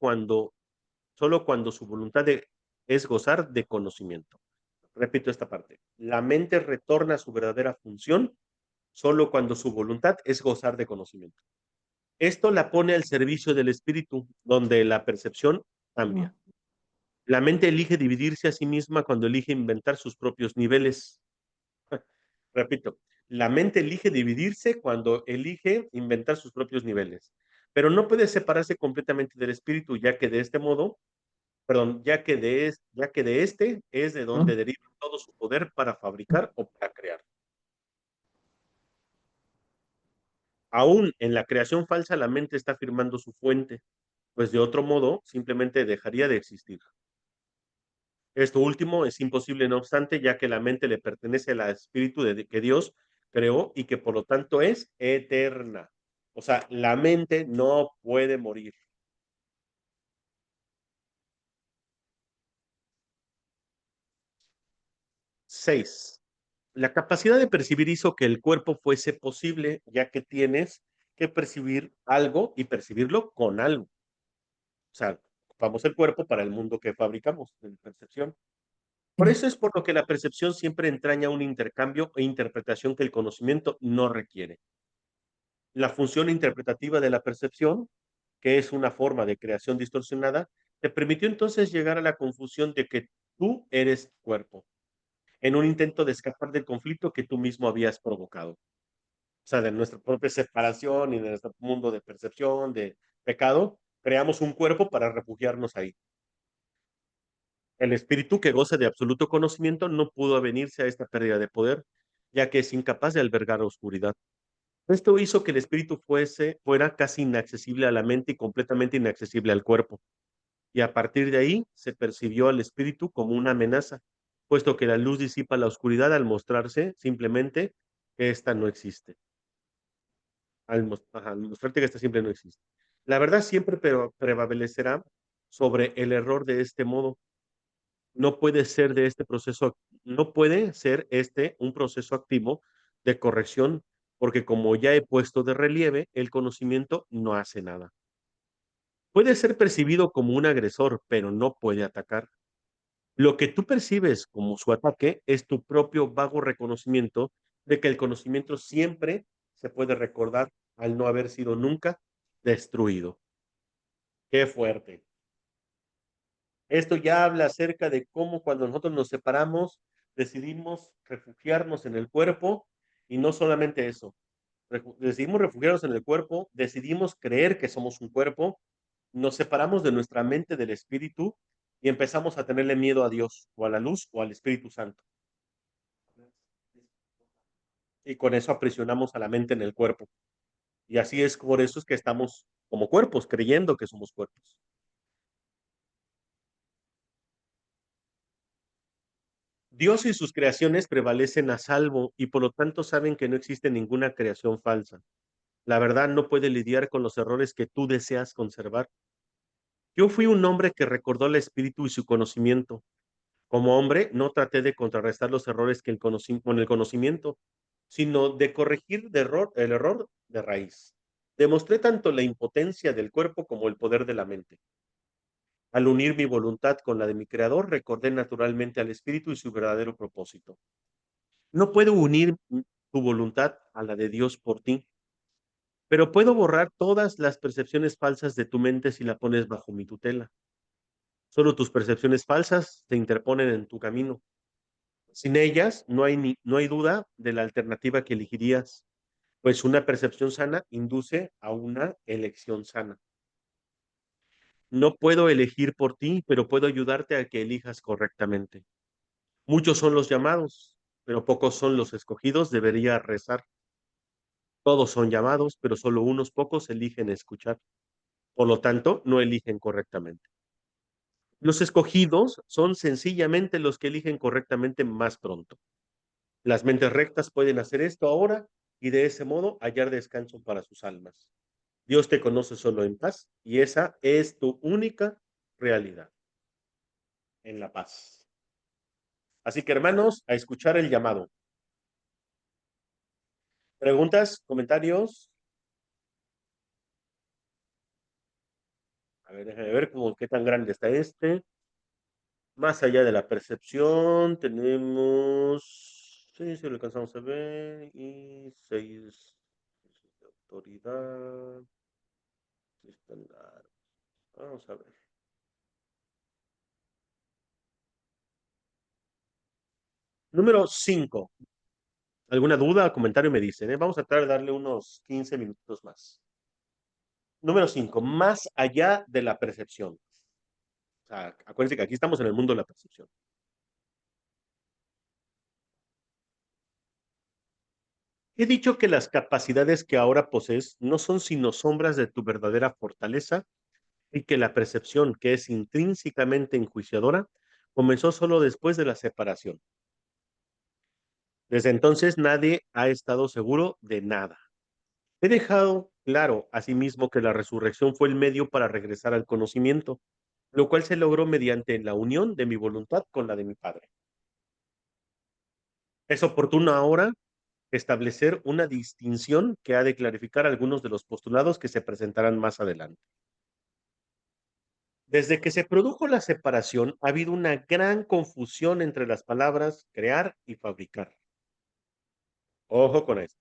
solo cuando su es gozar de conocimiento. Repito esta parte. La mente retorna a su verdadera función solo cuando su voluntad es gozar de conocimiento. Esto la pone al servicio del espíritu, donde la percepción cambia. La mente elige dividirse a sí misma cuando elige inventar sus propios niveles. Repito, la mente elige dividirse cuando elige inventar sus propios niveles, pero no puede separarse completamente del espíritu, ya que de este modo, perdón, ya que de este es de donde deriva todo su poder para fabricar o para crear. Aún en la creación falsa, la mente está afirmando su fuente, pues de otro modo simplemente dejaría de existir. Esto último es imposible, no obstante, ya que la mente le pertenece al espíritu que Dios creó y que por lo tanto es eterna. O sea, la mente no puede morir. 6. La capacidad de percibir hizo que el cuerpo fuese posible, ya que tienes que percibir algo y percibirlo con algo. O sea, ocupamos el cuerpo para el mundo que fabricamos, en percepción. Por eso es por lo que la percepción siempre entraña un intercambio e interpretación que el conocimiento no requiere. La función interpretativa de la percepción, que es una forma de creación distorsionada, te permitió entonces llegar a la confusión de que tú eres cuerpo, en un intento de escapar del conflicto que tú mismo habías provocado. O sea, de nuestra propia separación y de nuestro mundo de percepción, de pecado, creamos un cuerpo para refugiarnos ahí. El espíritu que goza de absoluto conocimiento no pudo avenirse a esta pérdida de poder, ya que es incapaz de albergar oscuridad. Esto hizo que el espíritu fuera casi inaccesible a la mente y completamente inaccesible al cuerpo. Y a partir de ahí se percibió al espíritu como una amenaza, puesto que la luz disipa la oscuridad al mostrarse simplemente que ésta no existe. Al mostrarte que ésta simple no existe. La verdad siempre prevalecerá sobre el error de este modo. No puede ser de este proceso, no puede ser este un proceso activo de corrección, porque como ya he puesto de relieve, el conocimiento no hace nada. Puede ser percibido como un agresor, pero no puede atacar. Lo que tú percibes como su ataque es tu propio vago reconocimiento de que el conocimiento siempre se puede recordar al no haber sido nunca destruido. Qué fuerte. Esto ya habla acerca de cómo cuando nosotros nos separamos, decidimos refugiarnos en el cuerpo y no solamente eso, decidimos refugiarnos en el cuerpo, decidimos creer que somos un cuerpo, nos separamos de nuestra mente del espíritu y empezamos a tenerle miedo a Dios o a la luz o al Espíritu Santo. Y con eso aprisionamos a la mente en el cuerpo. Y así es por eso es que estamos como cuerpos, creyendo que somos cuerpos. Dios y sus creaciones prevalecen a salvo y por lo tanto saben que no existe ninguna creación falsa. La verdad no puede lidiar con los errores que tú deseas conservar. Yo fui un hombre que recordó el espíritu y su conocimiento. Como hombre, no traté de contrarrestar los errores con el conocimiento. sino de corregir el error de raíz. Demostré tanto la impotencia del cuerpo como el poder de la mente. Al unir mi voluntad con la de mi creador, recordé naturalmente al espíritu y su verdadero propósito. No puedo unir tu voluntad a la de Dios por ti, pero puedo borrar todas las percepciones falsas de tu mente si la pones bajo mi tutela. Solo tus percepciones falsas se interponen en tu camino. Sin ellas, no hay duda de la alternativa que elegirías, pues una percepción sana induce a una elección sana. No puedo elegir por ti, pero puedo ayudarte a que elijas correctamente. Muchos son los llamados, pero pocos son los escogidos, debería rezar. Todos son llamados, pero solo unos pocos eligen escuchar. Por lo tanto, no eligen correctamente. Los escogidos son sencillamente los que eligen correctamente más pronto. Las mentes rectas pueden hacer esto ahora y de ese modo hallar descanso para sus almas. Dios te conoce solo en paz y esa es tu única realidad, en la paz. Así que hermanos, a escuchar el llamado. ¿Preguntas? ¿Comentarios? A ver, déjame ver cómo, qué tan grande está este. Más allá de la percepción, tenemos seis, si lo alcanzamos a ver, y seis de autoridad. Vamos a ver. Número 5. ¿Alguna duda o comentario me dicen? Vamos a tratar de darle unos 15 minutos más. Número 5. Más allá de la percepción. O sea, acuérdense que aquí estamos en el mundo de la percepción. He dicho que las capacidades que ahora posees no son sino sombras de tu verdadera fortaleza y que la percepción, que es intrínsecamente enjuiciadora, comenzó solo después de la separación. Desde entonces nadie ha estado seguro de nada. He dejado claro asimismo que la resurrección fue el medio para regresar al conocimiento, lo cual se logró mediante la unión de mi voluntad con la de mi Padre. Es oportuno ahora establecer una distinción que ha de clarificar algunos de los postulados que se presentarán más adelante. Desde que se produjo la separación, ha habido una gran confusión entre las palabras crear y fabricar. Ojo con esto.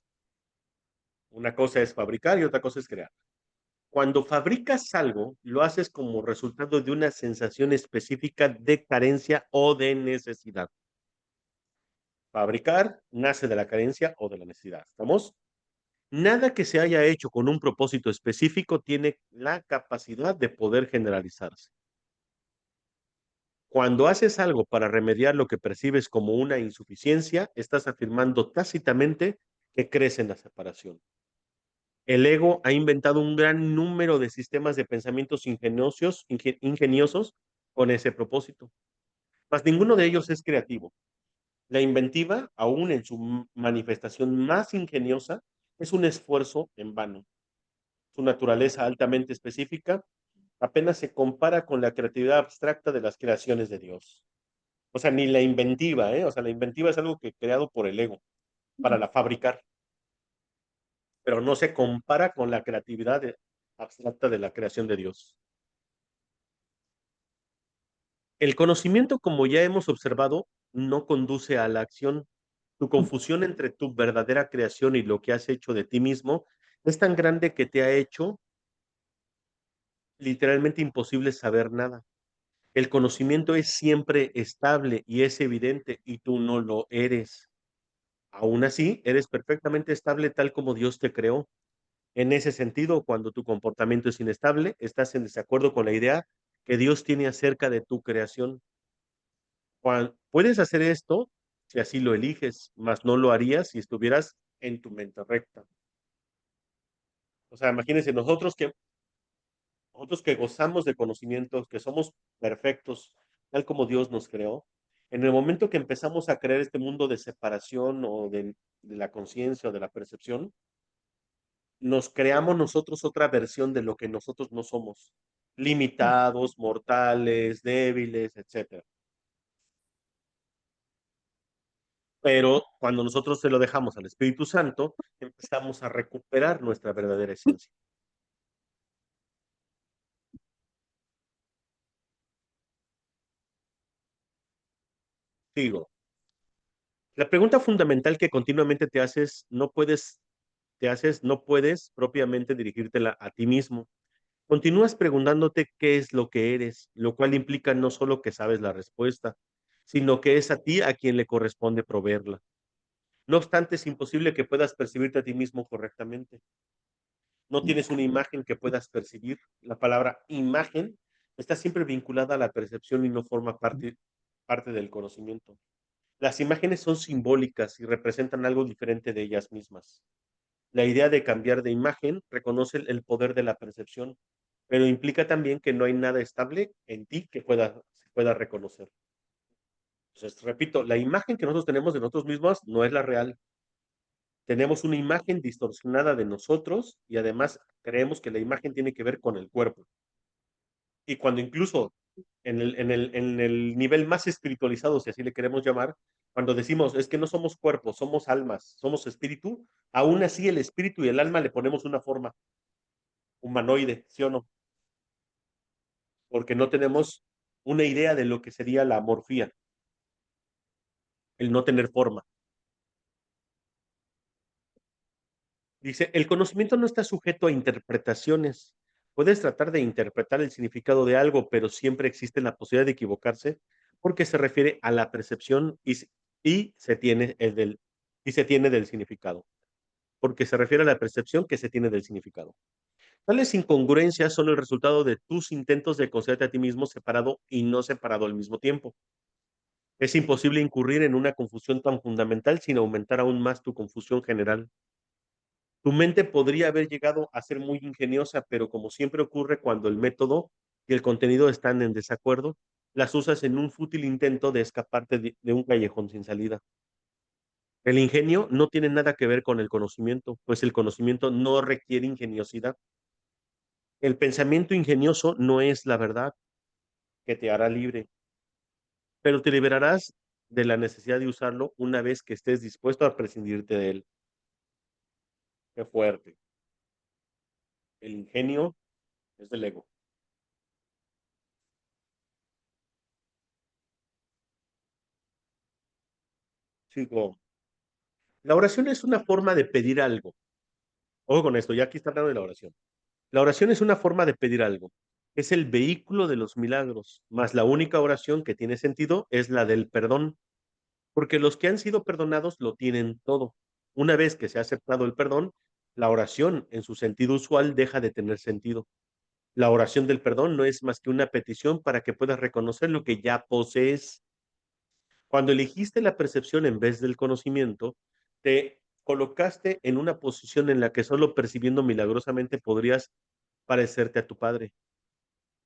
Una cosa es fabricar y otra cosa es crear. Cuando fabricas algo, lo haces como resultado de una sensación específica de carencia o de necesidad. Fabricar nace de la carencia o de la necesidad. ¿Estamos? Nada que se haya hecho con un propósito específico tiene la capacidad de poder generalizarse. Cuando haces algo para remediar lo que percibes como una insuficiencia, estás afirmando tácitamente que crees en la separación. El ego ha inventado un gran número de sistemas de pensamientos ingeniosos con ese propósito, mas ninguno de ellos es creativo. La inventiva, aún en su manifestación más ingeniosa, es un esfuerzo en vano. Su naturaleza altamente específica apenas se compara con la creatividad abstracta de las creaciones de Dios. O sea, ni la inventiva, ¿eh? O sea, la inventiva es algo que creado por el ego para la fabricar, pero no se compara con la creatividad abstracta de la creación de Dios. El conocimiento, como ya hemos observado, no conduce a la acción. Tu confusión entre tu verdadera creación y lo que has hecho de ti mismo es tan grande que te ha hecho literalmente imposible saber nada. El conocimiento es siempre estable y es evidente y tú no lo eres. Aún así, eres perfectamente estable tal como Dios te creó. En ese sentido, cuando tu comportamiento es inestable, estás en desacuerdo con la idea que Dios tiene acerca de tu creación. Puedes hacer esto si así lo eliges, mas no lo harías si estuvieras en tu mente recta. O sea, imagínense, nosotros que gozamos de conocimientos, que somos perfectos, tal como Dios nos creó, en el momento que empezamos a crear este mundo de separación o de la conciencia o de la percepción, nos creamos nosotros otra versión de lo que nosotros no somos, limitados, mortales, débiles, etcétera. Pero cuando nosotros se lo dejamos al Espíritu Santo, empezamos a recuperar nuestra verdadera esencia. Digo, la pregunta fundamental que continuamente no puedes propiamente dirigírtela a ti mismo. Continúas preguntándote qué es lo que eres, lo cual implica no solo que sabes la respuesta, sino que es a ti a quien le corresponde proveerla. No obstante, es imposible que puedas percibirte a ti mismo correctamente. No tienes una imagen que puedas percibir. La palabra imagen está siempre vinculada a la percepción y no forma parte del conocimiento. Las imágenes son simbólicas y representan algo diferente de ellas mismas. La idea de cambiar de imagen reconoce el poder de la percepción, pero implica también que no hay nada estable en ti que se pueda reconocer. Entonces, repito, la imagen que nosotros tenemos de nosotros mismos no es la real. Tenemos una imagen distorsionada de nosotros y además creemos que la imagen tiene que ver con el cuerpo. Y cuando incluso en el nivel más espiritualizado, si así le queremos llamar, cuando decimos es que no somos cuerpos, somos almas, somos espíritu, aún así el espíritu y el alma le ponemos una forma humanoide, ¿sí o no? Porque no tenemos una idea de lo que sería la morfía, el no tener forma. Dice, el conocimiento no está sujeto a interpretaciones. Puedes tratar de interpretar el significado de algo, pero siempre existe la posibilidad de equivocarse porque se refiere a la percepción y se tiene y se tiene del significado, porque se refiere a la percepción que se tiene del significado. Tales incongruencias son el resultado de tus intentos de considerarte a ti mismo separado y no separado al mismo tiempo. Es imposible incurrir en una confusión tan fundamental sin aumentar aún más tu confusión general. Tu mente podría haber llegado a ser muy ingeniosa, pero como siempre ocurre cuando el método y el contenido están en desacuerdo, las usas en un fútil intento de escaparte de un callejón sin salida. El ingenio no tiene nada que ver con el conocimiento, pues el conocimiento no requiere ingeniosidad. El pensamiento ingenioso no es la verdad que te hará libre, pero te liberarás de la necesidad de usarlo una vez que estés dispuesto a prescindirte de él. Qué fuerte. El ingenio es del ego. Sigo. La oración es una forma de pedir algo. Ojo con esto, ya aquí está hablando de la oración. La oración es una forma de pedir algo. Es el vehículo de los milagros, más la única oración que tiene sentido es la del perdón, porque los que han sido perdonados lo tienen todo. Una vez que se ha aceptado el perdón, la oración en su sentido usual deja de tener sentido. La oración del perdón no es más que una petición para que puedas reconocer lo que ya posees. Cuando elegiste la percepción en vez del conocimiento, te colocaste en una posición en la que solo percibiendo milagrosamente podrías parecerte a tu padre.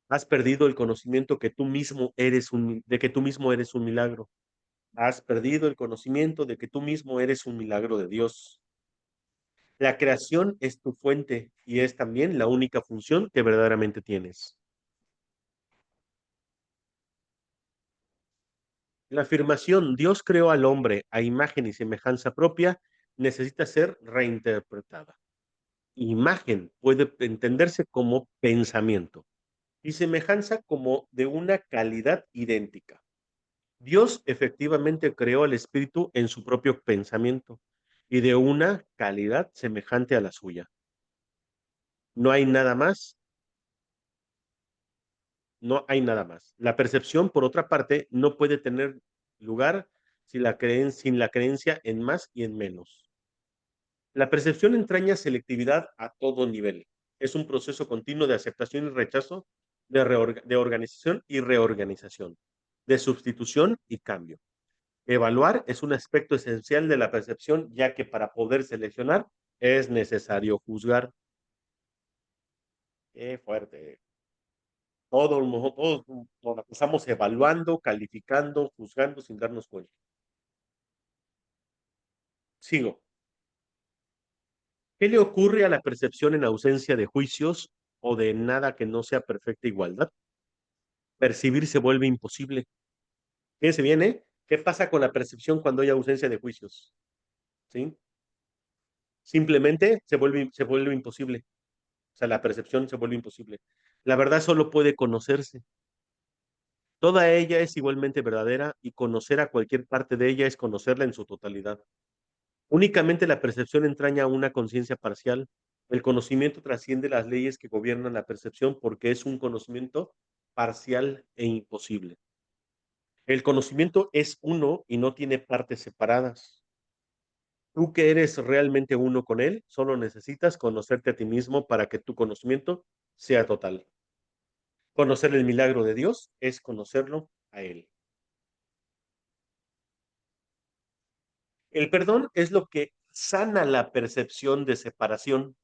Has perdido el conocimiento de que tú mismo eres un milagro. Has perdido el conocimiento de que tú mismo eres un milagro de Dios. La creación es tu fuente y es también la única función que verdaderamente tienes. La afirmación Dios creó al hombre a imagen y semejanza propia necesita ser reinterpretada. Imagen puede entenderse como pensamiento y semejanza como de una calidad idéntica. Dios efectivamente creó al espíritu en su propio pensamiento y de una calidad semejante a la suya. No hay nada más, no hay nada más. La percepción, por otra parte, no puede tener lugar sin la creencia en más y en menos. La percepción entraña selectividad a todo nivel. Es un proceso continuo de aceptación y rechazo, de organización y reorganización, de sustitución y cambio. Evaluar es un aspecto esencial de la percepción, ya que para poder seleccionar es necesario juzgar. Qué fuerte. Todos nos la pasamos evaluando, calificando, juzgando sin darnos cuenta. Sigo. ¿Qué le ocurre a la percepción en ausencia de juicios o de nada que no sea perfecta igualdad? Percibir se vuelve imposible. Fíjense bien, ¿eh? ¿Qué pasa con la percepción cuando hay ausencia de juicios? ¿Sí? Simplemente se vuelve imposible. O sea, la percepción se vuelve imposible. La verdad solo puede conocerse. Toda ella es igualmente verdadera y conocer a cualquier parte de ella es conocerla en su totalidad. Únicamente la percepción entraña una conciencia parcial. El conocimiento trasciende las leyes que gobiernan la percepción porque es un conocimiento parcial e imposible. El conocimiento es uno y no tiene partes separadas. Tú que eres realmente uno con él, solo necesitas conocerte a ti mismo para que tu conocimiento sea total. Conocer el milagro de Dios es conocerlo a él. El perdón es lo que sana la percepción de separación.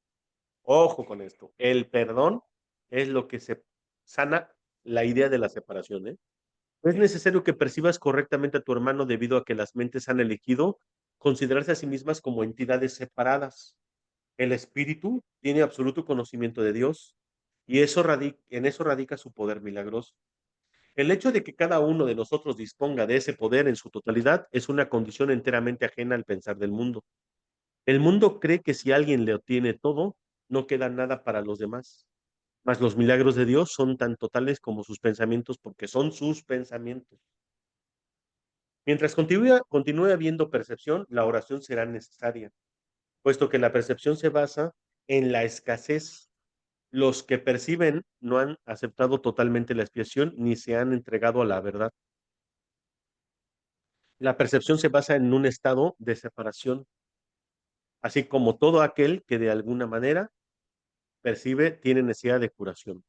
Ojo con esto. El perdón es lo que se sana la idea de la separación, ¿eh? Es necesario que percibas correctamente a tu hermano debido a que las mentes han elegido considerarse a sí mismas como entidades separadas. El espíritu tiene absoluto conocimiento de Dios y en eso radica su poder milagroso. El hecho de que cada uno de nosotros disponga de ese poder en su totalidad es una condición enteramente ajena al pensar del mundo. El mundo cree que si alguien le obtiene todo, no queda nada para los demás. Mas los milagros de Dios son tan totales como sus pensamientos porque son sus pensamientos. Mientras continúe habiendo percepción, la oración será necesaria, puesto que la percepción se basa en la escasez. Los que perciben no han aceptado totalmente la expiación ni se han entregado a la verdad. La percepción se basa en un estado de separación, así como todo aquel que de alguna manera percibe tiene necesidad de curación.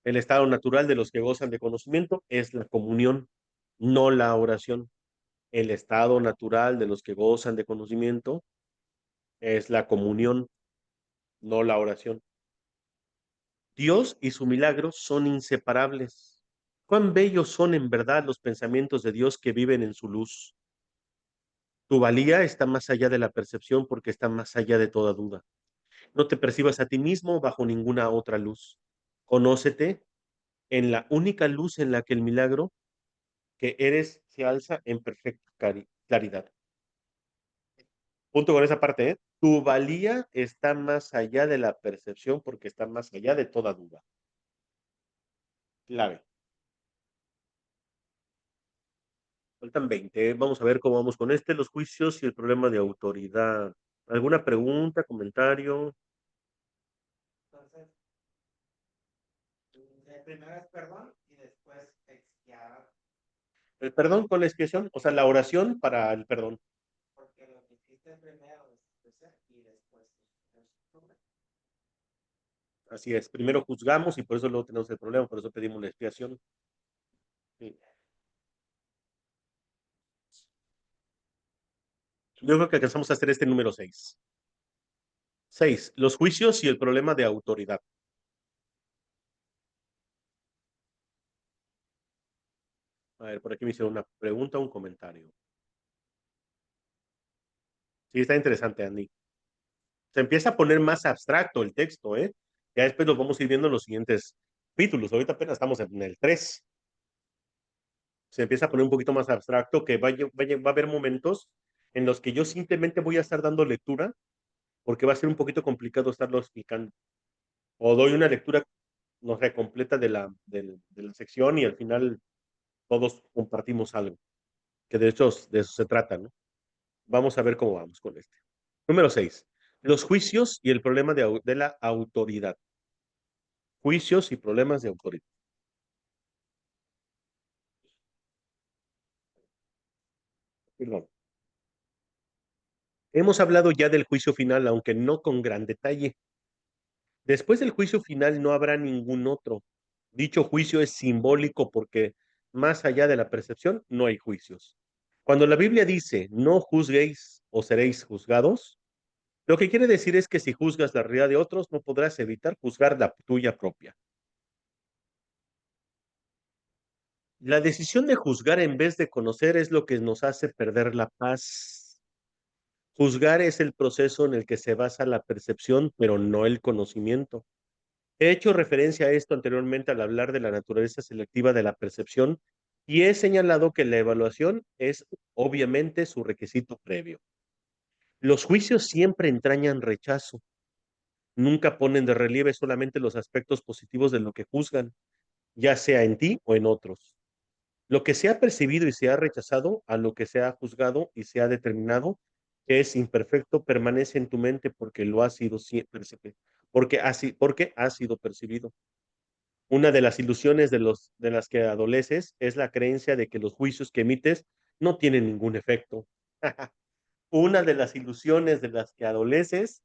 El estado natural de los que gozan de conocimiento es la comunión, no la oración. El estado natural de los que gozan de conocimiento es la comunión, no la oración. Dios y su milagro son inseparables. Cuán bellos son en verdad los pensamientos de Dios que viven en su luz. Tu valía está más allá de la percepción porque está más allá de toda duda. No te percibas a ti mismo bajo ninguna otra luz. Conócete en la única luz en la que el milagro que eres se alza en perfecta claridad. Punto con esa parte, ¿eh? Tu valía está más allá de la percepción porque está más allá de toda duda. Clave. Faltan 20. Vamos a ver cómo vamos con este, los juicios y el problema de autoridad. ¿Alguna pregunta, comentario? Entonces, primero es perdón y después expiar, El perdón con la expiación, o sea, la oración para el perdón. porque lo que hiciste primero es expresar y después es problema. Así es. Primero juzgamos y por eso luego tenemos el problema, por eso pedimos la expiación. Sí. Yo creo que alcanzamos a hacer este número 6. 6. Los juicios y el problema de autoridad. A ver, por aquí me hicieron una pregunta, un comentario. Sí, está interesante, Andy. Se empieza a poner más abstracto el texto, ¿eh? Ya después lo vamos a ir viendo en los siguientes capítulos. Ahorita apenas estamos en el 3. Se empieza a poner un poquito más abstracto, que va a haber momentos en los que yo simplemente voy a estar dando lectura, porque va a ser un poquito complicado estarlo explicando. O doy una lectura, no sé, completa de la sección y al final todos compartimos algo, que de hecho de eso se trata, ¿no? Vamos a ver cómo vamos con este. Número 6. Los juicios y el problema de la autoridad. Juicios y problemas de autoridad. Perdón. Hemos hablado ya del juicio final, aunque no con gran detalle. Después del juicio final no habrá ningún otro. Dicho juicio es simbólico porque más allá de la percepción no hay juicios. Cuando la Biblia dice no juzguéis o seréis juzgados, lo que quiere decir es que si juzgas la realidad de otros no podrás evitar juzgar la tuya propia. La decisión de juzgar en vez de conocer es lo que nos hace perder la paz. Juzgar es el proceso en el que se basa la percepción, pero no el conocimiento. He hecho referencia a esto anteriormente al hablar de la naturaleza selectiva de la percepción Y he señalado que la evaluación es obviamente su requisito previo. Los juicios siempre entrañan rechazo, nunca ponen de relieve solamente los aspectos positivos de lo que juzgan, ya sea en ti o en otros. Lo que se ha percibido y se ha rechazado, a lo que se ha juzgado y se ha determinado que es imperfecto, permanece en tu mente porque lo ha sido porque ha sido percibido. Una de las ilusiones de las que adoleces es la creencia de que los juicios que emites no tienen ningún efecto. Una de las ilusiones de las que adoleces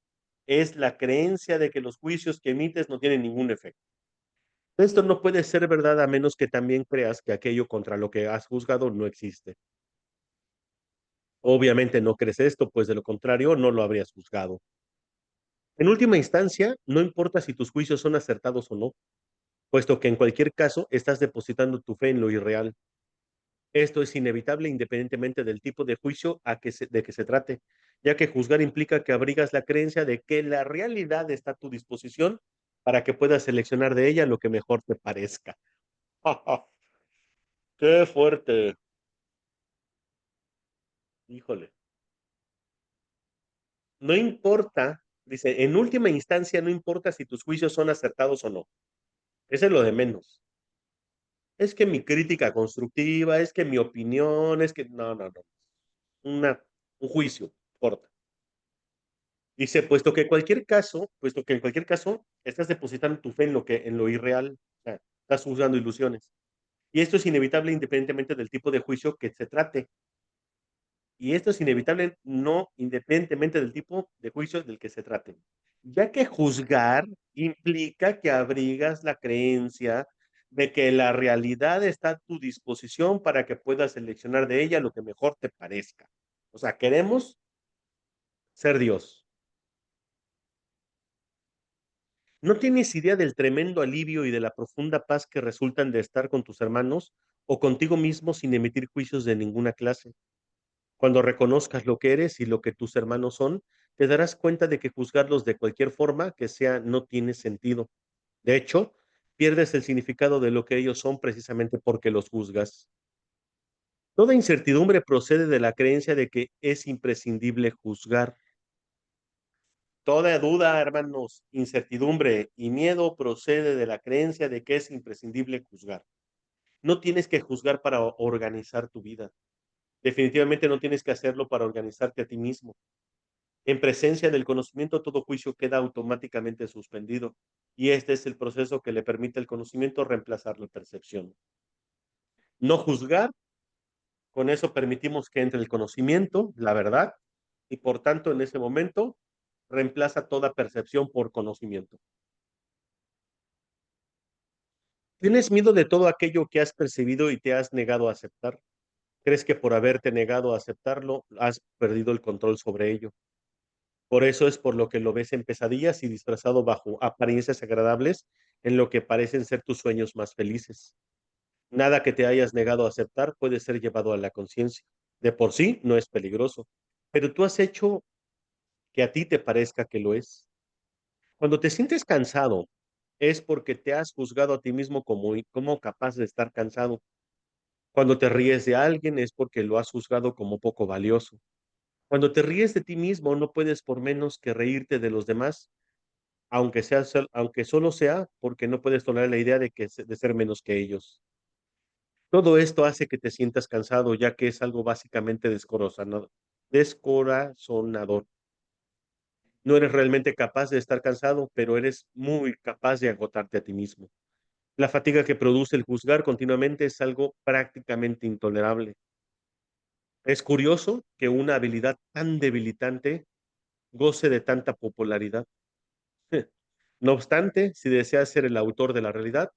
es la creencia de que los juicios que emites no tienen ningún efecto. Esto no puede ser verdad a menos que también creas que aquello contra lo que has juzgado no existe. Obviamente no crees esto, pues de lo contrario no lo habrías juzgado. En última instancia, no importa si tus juicios son acertados o no, puesto que en cualquier caso estás depositando tu fe en lo irreal. Esto es inevitable independientemente del tipo de juicio de que se trate, ya que juzgar implica que abrigas la creencia de que la realidad está a tu disposición para que puedas seleccionar de ella lo que mejor te parezca. ¡Qué fuerte! Híjole. No importa, dice, en última instancia no importa si tus juicios son acertados o no. Eso es lo de menos. Es que mi crítica constructiva, es que mi opinión, es que no, no, no. Una, un juicio, corta. Dice, puesto que en cualquier caso estás depositando tu fe en lo irreal, o sea, estás usando ilusiones. Y esto es inevitable independientemente del tipo de juicio que se trate. Y esto es inevitable no independientemente del tipo de juicio del que se trate. Ya que juzgar implica que abrigas la creencia de que la realidad está a tu disposición para que puedas seleccionar de ella lo que mejor te parezca. O sea, queremos ser Dios. No tienes idea del tremendo alivio y de la profunda paz que resultan de estar con tus hermanos o contigo mismo sin emitir juicios de ninguna clase. Cuando reconozcas lo que eres y lo que tus hermanos son, te darás cuenta de que juzgarlos de cualquier forma que sea no tiene sentido. De hecho, pierdes el significado de lo que ellos son precisamente porque los juzgas. Toda incertidumbre procede de la creencia de que es imprescindible juzgar. Toda duda, hermanos, incertidumbre y miedo procede de la creencia de que es imprescindible juzgar. No tienes que juzgar para organizar tu vida. Definitivamente no tienes que hacerlo para organizarte a ti mismo. En presencia del conocimiento, todo juicio queda automáticamente suspendido, y este es el proceso que le permite al conocimiento reemplazar la percepción. No juzgar, con eso permitimos que entre el conocimiento, la verdad, y por tanto en ese momento reemplaza toda percepción por conocimiento. ¿Tienes miedo de todo aquello que has percibido y te has negado a aceptar? ¿Crees que por haberte negado a aceptarlo has perdido el control sobre ello? Por eso es por lo que lo ves en pesadillas y disfrazado bajo apariencias agradables en lo que parecen ser tus sueños más felices. Nada que te hayas negado a aceptar puede ser llevado a la conciencia. De por sí no es peligroso, pero tú has hecho que a ti te parezca que lo es. Cuando te sientes cansado, es porque te has juzgado a ti mismo como capaz de estar cansado. Cuando te ríes de alguien es porque lo has juzgado como poco valioso. Cuando te ríes de ti mismo, no puedes por menos que reírte de los demás, aunque solo sea porque no puedes tolerar la idea de ser menos que ellos. Todo esto hace que te sientas cansado, ya que es algo básicamente descorazonador. No eres realmente capaz de estar cansado, pero eres muy capaz de agotarte a ti mismo. La fatiga que produce el juzgar continuamente es algo prácticamente intolerable. Es curioso que una habilidad tan debilitante goce de tanta popularidad. No obstante, si deseas ser el autor de la realidad,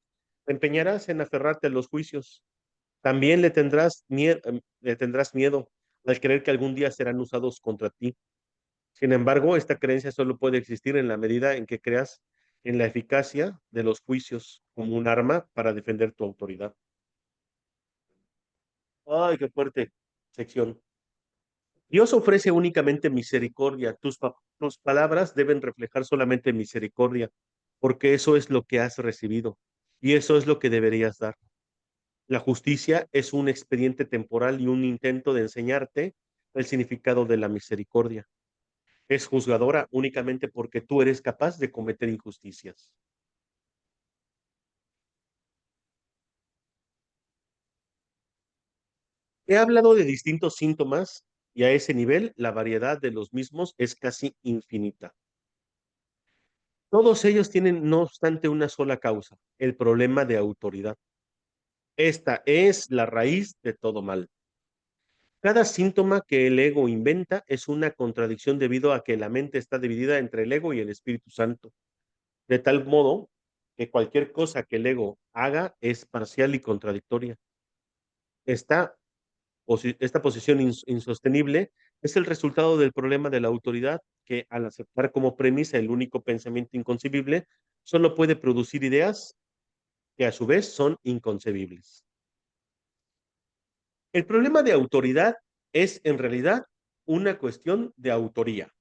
te empeñarás en aferrarte a los juicios. También le tendrás miedo al creer que algún día serán usados contra ti. Sin embargo, esta creencia solo puede existir en la medida en que creas en la eficacia de los juicios como un arma para defender tu autoridad. Ay, qué fuerte sección. Dios ofrece únicamente misericordia. Tus palabras deben reflejar solamente misericordia, porque eso es lo que has recibido y eso es lo que deberías dar. La justicia es un expediente temporal y un intento de enseñarte el significado de la misericordia. Es juzgadora únicamente porque tú eres capaz de cometer injusticias. He hablado de distintos síntomas y a ese nivel la variedad de los mismos es casi infinita. Todos ellos tienen, no obstante, una sola causa, el problema de autoridad. Esta es la raíz de todo mal. Cada síntoma que el ego inventa es una contradicción debido a que la mente está dividida entre el ego y el Espíritu Santo, de tal modo que cualquier cosa que el ego haga es parcial y contradictoria. Esta, esta posición insostenible es el resultado del problema de la autoridad que, al aceptar como premisa el único pensamiento inconcebible, solo puede producir ideas que a su vez son inconcebibles. El problema de autoridad es en realidad una cuestión de autoría.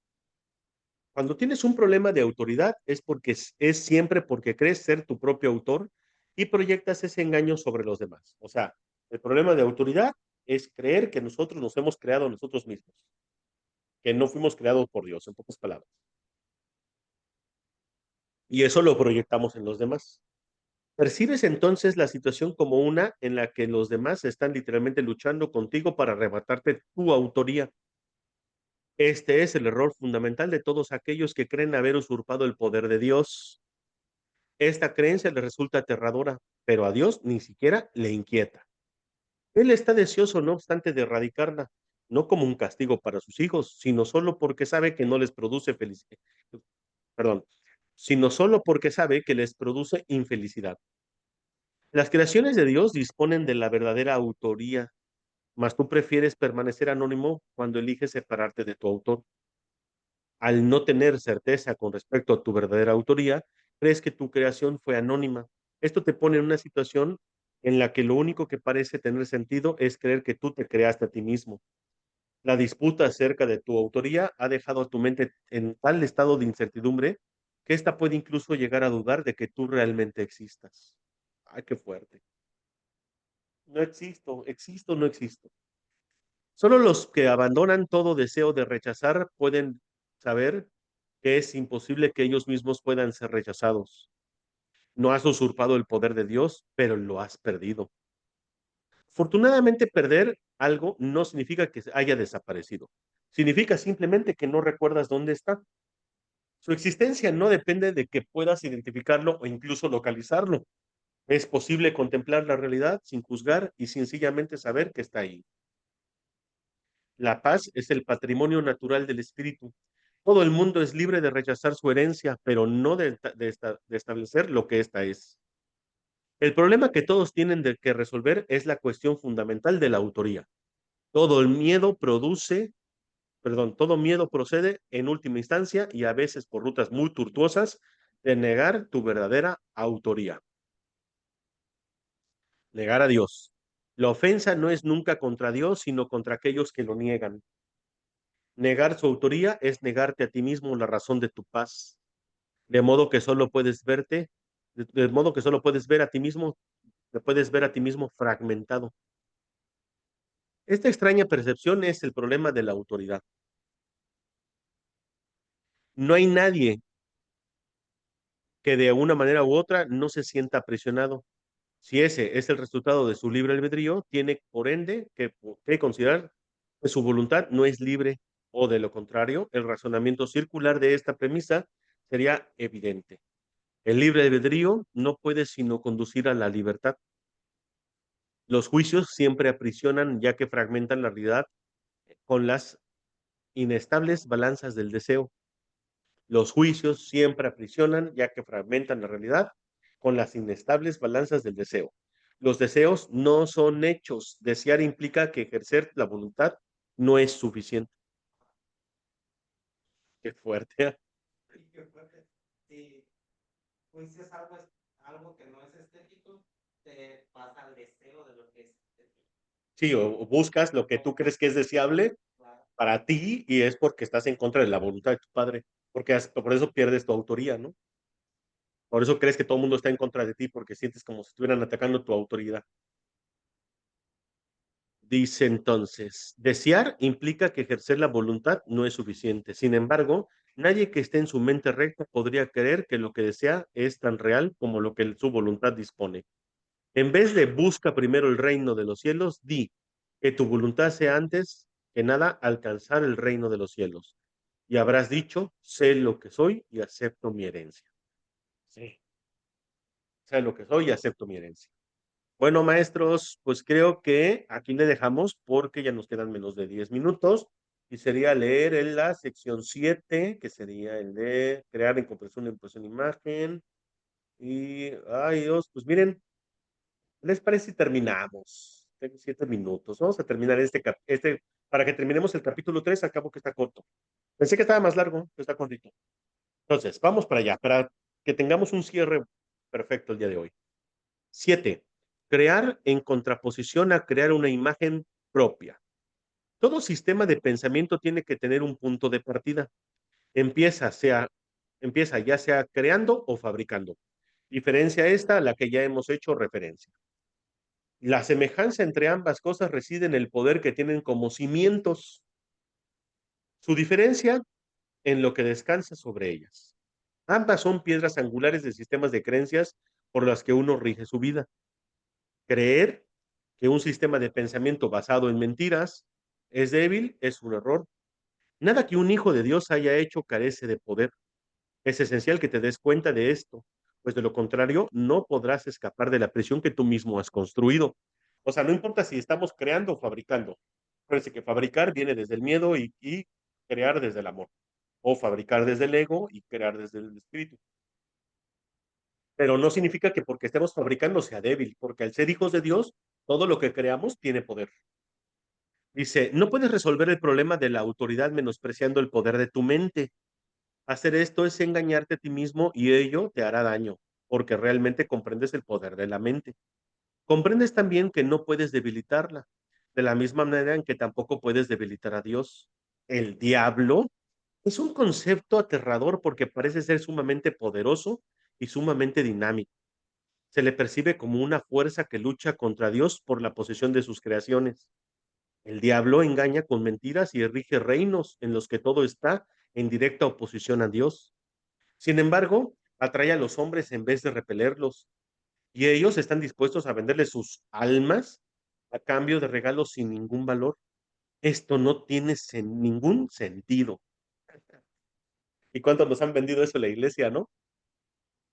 Cuando tienes un problema de autoridad es porque es siempre porque crees ser tu propio autor y proyectas ese engaño sobre los demás. O sea, el problema de autoridad es creer que nosotros nos hemos creado nosotros mismos, que no fuimos creados por Dios, en pocas palabras. Y eso lo proyectamos en los demás. Percibes entonces la situación como una en la que los demás están literalmente luchando contigo para arrebatarte tu autoría. Este es el error fundamental de todos aquellos que creen haber usurpado el poder de Dios. Esta creencia le resulta aterradora, pero a Dios ni siquiera le inquieta. Él está deseoso, no obstante, de erradicarla, no como un castigo para sus hijos, sino solo porque sabe que no les produce felicidad, perdón, sino solo porque sabe que les produce infelicidad. Las creaciones de Dios disponen de la verdadera autoría, mas tú prefieres permanecer anónimo cuando eliges separarte de tu autor. Al no tener certeza con respecto a tu verdadera autoría, crees que tu creación fue anónima. Esto te pone en una situación en la que lo único que parece tener sentido es creer que tú te creaste a ti mismo. La disputa acerca de tu autoría ha dejado a tu mente en tal estado de incertidumbre que ésta puede incluso llegar a dudar de que tú realmente existas. Ay, qué fuerte. No existo, existo, no existo. Solo los que abandonan todo deseo de rechazar pueden saber que es imposible que ellos mismos puedan ser rechazados. No has usurpado el poder de Dios, pero lo has perdido. Afortunadamente, perder algo no significa que haya desaparecido. Significa simplemente que no recuerdas dónde está. Su existencia no depende de que puedas identificarlo o incluso localizarlo. Es posible contemplar la realidad sin juzgar y sencillamente saber que está ahí. La paz es el patrimonio natural del espíritu. Todo el mundo es libre de rechazar su herencia, pero no de establecer lo que ésta es. El problema que todos tienen de que resolver es la cuestión fundamental de la autoría. Todo el miedo produce, todo miedo procede en última instancia y a veces por rutas muy tortuosas de negar tu verdadera autoría, negar a Dios. La ofensa no es nunca contra Dios, sino contra aquellos que lo niegan. Negar su autoría es negarte a ti mismo la razón de tu paz, de modo que solo puedes verte, de modo que solo puedes ver a ti mismo, te puedes ver a ti mismo fragmentado. Esta extraña percepción es el problema de la autoridad. No hay nadie que de una manera u otra no se sienta presionado. Si ese es el resultado de su libre albedrío, tiene por ende que considerar que su voluntad no es libre o de lo contrario, el razonamiento circular de esta premisa sería evidente. El libre albedrío no puede sino conducir a la libertad. Los juicios siempre aprisionan ya que fragmentan la realidad con las inestables balanzas del deseo. Los juicios siempre aprisionan ya que fragmentan la realidad con las inestables balanzas del deseo. Los deseos no son hechos. Desear implica que ejercer la voluntad no es suficiente. Qué fuerte. Y que puede, si juicias algo, algo que no es estético, te pasa al deseo de lo que es estético. Sí, o buscas lo que tú crees que es deseable Claro. para ti y es porque estás en contra de la voluntad de tu padre, porque por eso pierdes tu autoría, ¿no? Por eso crees que todo el mundo está en contra de ti porque sientes como si estuvieran atacando tu autoridad. Dice entonces, desear implica que ejercer la voluntad no es suficiente. Sin embargo, nadie que esté en su mente recta podría creer que lo que desea es tan real como lo que su voluntad dispone. En vez de busca primero el reino de los cielos, di que tu voluntad sea antes que nada alcanzar el reino de los cielos. Y habrás dicho, sé lo que soy y acepto mi herencia. Sí, sé lo que soy y acepto mi herencia. Bueno, maestros, pues creo que aquí le dejamos porque ya nos quedan menos de 10 minutos y sería leer en la sección 7, que sería el de crear en compresión, impresión, imagen. Y, ay Dios, pues miren, ¿les parece si terminamos? Tengo 7 minutos. Vamos a terminar para que terminemos el capítulo 3. Acabo que está corto. Pensé que estaba más largo, pero está cortito. Entonces, vamos para allá, para que tengamos un cierre perfecto el día de hoy. 7. Crear en contraposición a crear una imagen propia. Todo sistema de pensamiento tiene que tener un punto de partida. Empieza, sea, empieza ya sea creando o fabricando. Diferencia esta a la que ya hemos hecho referencia. La semejanza entre ambas cosas reside en el poder que tienen como cimientos. Su diferencia en lo que descansa sobre ellas. Ambas son piedras angulares de sistemas de creencias por las que uno rige su vida. Creer que un sistema de pensamiento basado en mentiras es débil es un error. Nada que un hijo de Dios haya hecho carece de poder. Es esencial que te des cuenta de esto, pues de lo contrario no podrás escapar de la prisión que tú mismo has construido. O sea, no importa si estamos creando o fabricando. Parece que fabricar viene desde el miedo y crear desde el amor. O fabricar desde el ego y crear desde el espíritu. Pero no significa que porque estemos fabricando sea débil, porque al ser hijos de Dios, todo lo que creamos tiene poder. Dice, no puedes resolver el problema de la autoridad menospreciando el poder de tu mente. Hacer esto es engañarte a ti mismo y ello te hará daño, porque realmente comprendes el poder de la mente. Comprendes también que no puedes debilitarla, de la misma manera en que tampoco puedes debilitar a Dios. El diablo es un concepto aterrador porque parece ser sumamente poderoso y sumamente dinámico. Se le percibe como una fuerza que lucha contra Dios por la posesión de sus creaciones. El diablo engaña con mentiras y rige reinos en los que todo está en directa oposición a Dios. Sin embargo, atrae a los hombres en vez de repelerlos, y ellos están dispuestos a venderle sus almas a cambio de regalos sin ningún valor. Esto no tiene ningún sentido. ¿Y cuántos nos han vendido eso en la iglesia, no?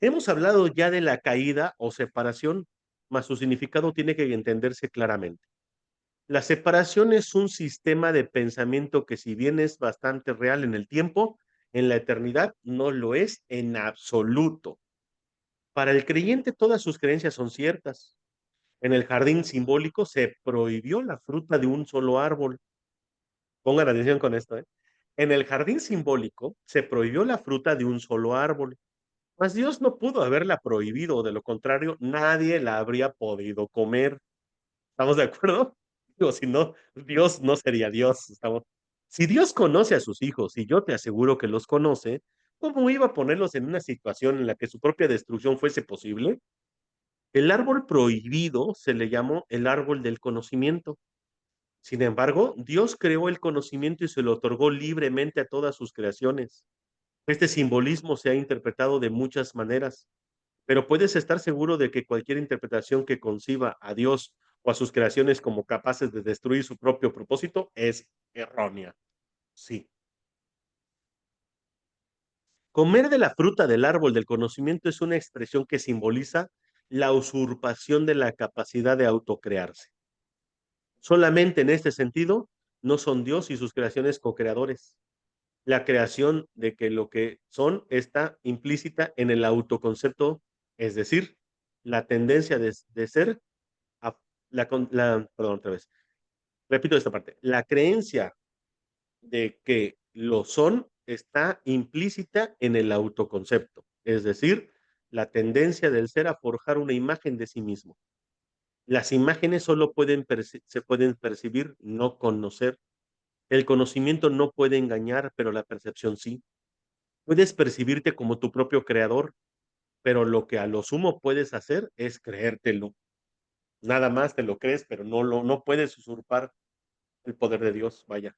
Hemos hablado ya de la caída o separación, mas su significado tiene que entenderse claramente. La separación es un sistema de pensamiento que si bien es bastante real en el tiempo, en la eternidad no lo es en absoluto. Para el creyente todas sus creencias son ciertas. En el jardín simbólico se prohibió la fruta de un solo árbol. Pongan atención con esto, ¿eh? En el jardín simbólico se prohibió la fruta de un solo árbol. Mas Dios no pudo haberla prohibido, o de lo contrario, nadie la habría podido comer. ¿Estamos de acuerdo? Digo, si no, Dios no sería Dios. Si Dios conoce a sus hijos, y yo te aseguro que los conoce, ¿cómo iba a ponerlos en una situación en la que su propia destrucción fuese posible? El árbol prohibido se le llamó el árbol del conocimiento. Sin embargo, Dios creó el conocimiento y se lo otorgó libremente a todas sus creaciones. Este simbolismo se ha interpretado de muchas maneras, pero puedes estar seguro de que cualquier interpretación que conciba a Dios o a sus creaciones como capaces de destruir su propio propósito es errónea. Sí. Comer de la fruta del árbol del conocimiento es una expresión que simboliza la usurpación de la capacidad de autocrearse. Solamente en este sentido, no son Dios y sus creaciones co-creadores. La creación de que lo que son está implícita en el autoconcepto, es decir, la tendencia de ser, a, perdón, otra vez, repito esta parte, la creencia de que lo son está implícita en el autoconcepto, es decir, la tendencia del ser a forjar una imagen de sí mismo. Las imágenes solo se pueden percibir, no conocer. El conocimiento no puede engañar, pero la percepción sí. Puedes percibirte como tu propio creador, pero lo que a lo sumo puedes hacer es creértelo. Nada más te lo crees, pero no puedes usurpar el poder de Dios, vaya.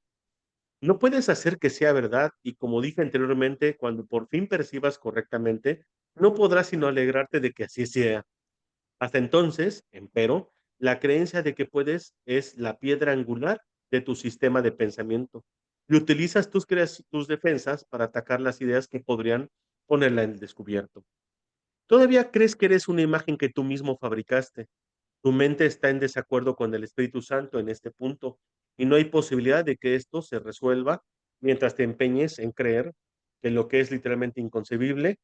No puedes hacer que sea verdad y como dije anteriormente, cuando por fin percibas correctamente, no podrás sino alegrarte de que así sea. Hasta entonces, empero, la creencia de que puedes es la piedra angular de tu sistema de pensamiento y utilizas tus defensas para atacar las ideas que podrían ponerla en descubierto. Todavía crees que eres una imagen que tú mismo fabricaste. Tu mente está en desacuerdo con el Espíritu Santo en este punto y no hay posibilidad de que esto se resuelva mientras te empeñes en creer que lo que es literalmente inconcebible,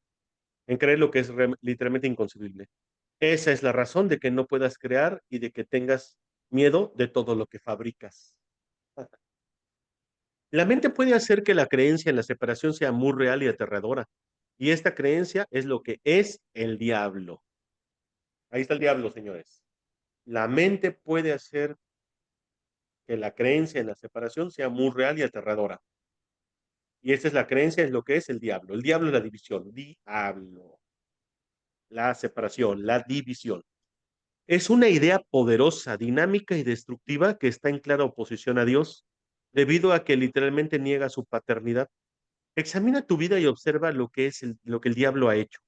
en creer lo que es literalmente inconcebible. Esa es la razón de que no puedas crear y de que tengas miedo de todo lo que fabricas. La mente puede hacer que la creencia en la separación sea muy real y aterradora. Y esta creencia es lo que es el diablo. Ahí está el diablo, señores. La mente puede hacer que la creencia en la separación sea muy real y aterradora. Y esa es la creencia, es lo que es el diablo. El diablo es la división. Diablo. La separación, la división. Es una idea poderosa, dinámica y destructiva que está en clara oposición a Dios, debido a que literalmente niega su paternidad. Examina tu vida y observa lo que es lo que el diablo ha hecho,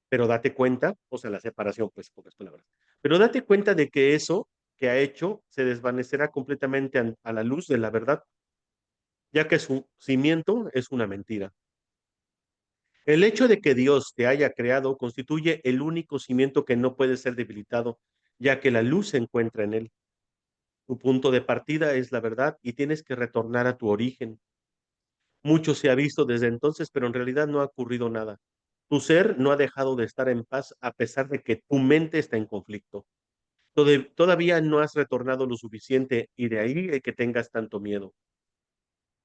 pero date cuenta, o sea, la separación, pues, pocas palabras, pero date cuenta de que eso que ha hecho se desvanecerá completamente a la luz de la verdad, ya que su cimiento es una mentira. El hecho de que Dios te haya creado constituye el único cimiento que no puede ser debilitado, ya que la luz se encuentra en él. Tu punto de partida es la verdad y tienes que retornar a tu origen. Mucho se ha visto desde entonces, pero en realidad no ha ocurrido nada. Tu ser no ha dejado de estar en paz a pesar de que tu mente está en conflicto. Todavía no has retornado lo suficiente y de ahí el que tengas tanto miedo.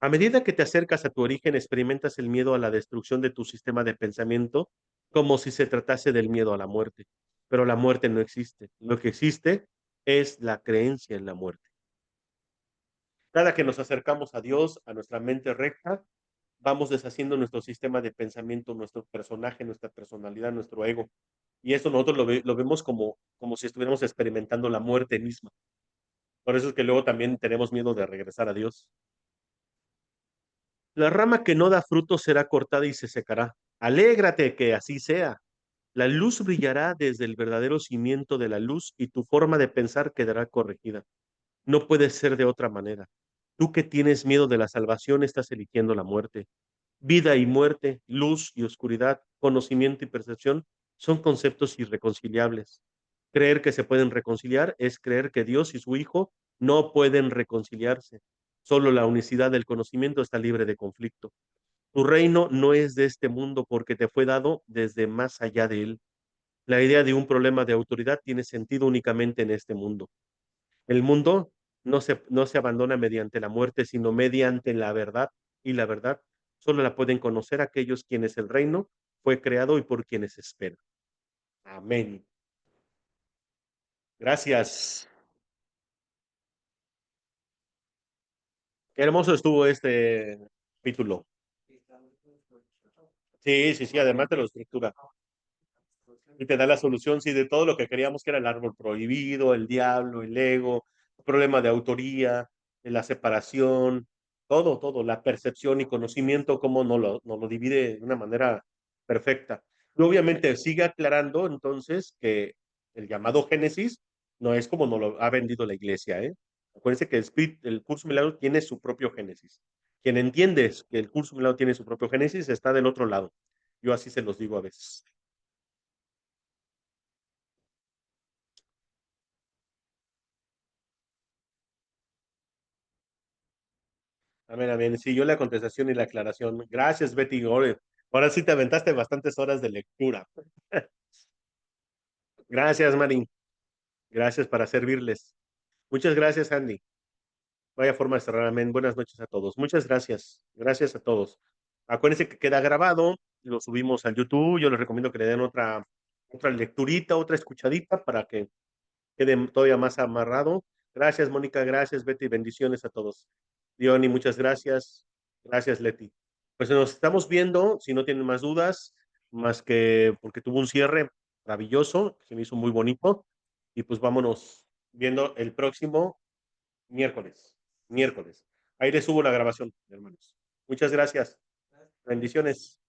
A medida que te acercas a tu origen, experimentas el miedo a la destrucción de tu sistema de pensamiento como si se tratase del miedo a la muerte. Pero la muerte no existe. Lo que existe es la creencia en la muerte. Cada que nos acercamos a Dios, a nuestra mente recta, vamos deshaciendo nuestro sistema de pensamiento, nuestro personaje, nuestra personalidad, nuestro ego. Y eso nosotros lo vemos como si estuviéramos experimentando la muerte misma. Por eso es que luego también tenemos miedo de regresar a Dios. La rama que no da fruto será cortada y se secará. Alégrate que así sea. La luz brillará desde el verdadero cimiento de la luz y tu forma de pensar quedará corregida. No puede ser de otra manera. Tú que tienes miedo de la salvación estás eligiendo la muerte. Vida y muerte, luz y oscuridad, conocimiento y percepción son conceptos irreconciliables. Creer que se pueden reconciliar es creer que Dios y su Hijo no pueden reconciliarse. Solo la unicidad del conocimiento está libre de conflicto. Tu reino no es de este mundo porque te fue dado desde más allá de él. La idea de un problema de autoridad tiene sentido únicamente en este mundo. El mundo no se abandona mediante la muerte, sino mediante la verdad, y la verdad solo la pueden conocer aquellos quienes el reino fue creado y por quienes espera. Amén. Gracias. Qué hermoso estuvo este capítulo. Sí, sí, sí, además de la estructura. Y te da la solución, sí, de todo lo que queríamos que era el árbol prohibido, el diablo, el ego, el problema de autoría, de la separación, todo, la percepción y conocimiento, cómo nos lo divide de una manera perfecta. Y obviamente sigue aclarando entonces que el llamado Génesis no es como nos lo ha vendido la iglesia, ¿eh? Acuérdense que el curso milagro tiene su propio Génesis. Quien entiende que el curso milagro tiene su propio Génesis está del otro lado. Yo así se los digo a veces. Amén, amén. Sí, yo la contestación y la aclaración. Gracias, Betty. Ahora sí te aventaste bastantes horas de lectura. Gracias, Mari. Gracias para servirles. Muchas gracias, Andy. Vaya forma de cerrar, amén. Buenas noches a todos. Muchas gracias. Gracias a todos. Acuérdense que queda grabado, lo subimos al YouTube. Yo les recomiendo que le den otra lecturita, otra escuchadita para que quede todavía más amarrado. Gracias, Mónica. Gracias, Betty. Bendiciones a todos. Diony, muchas gracias. Gracias, Leti. Pues nos estamos viendo, si no tienen más dudas, más que porque tuvo un cierre maravilloso, se me hizo muy bonito. y pues vámonos viendo el próximo miércoles. Miércoles. Ahí les subo la grabación, hermanos. Muchas gracias. Bendiciones.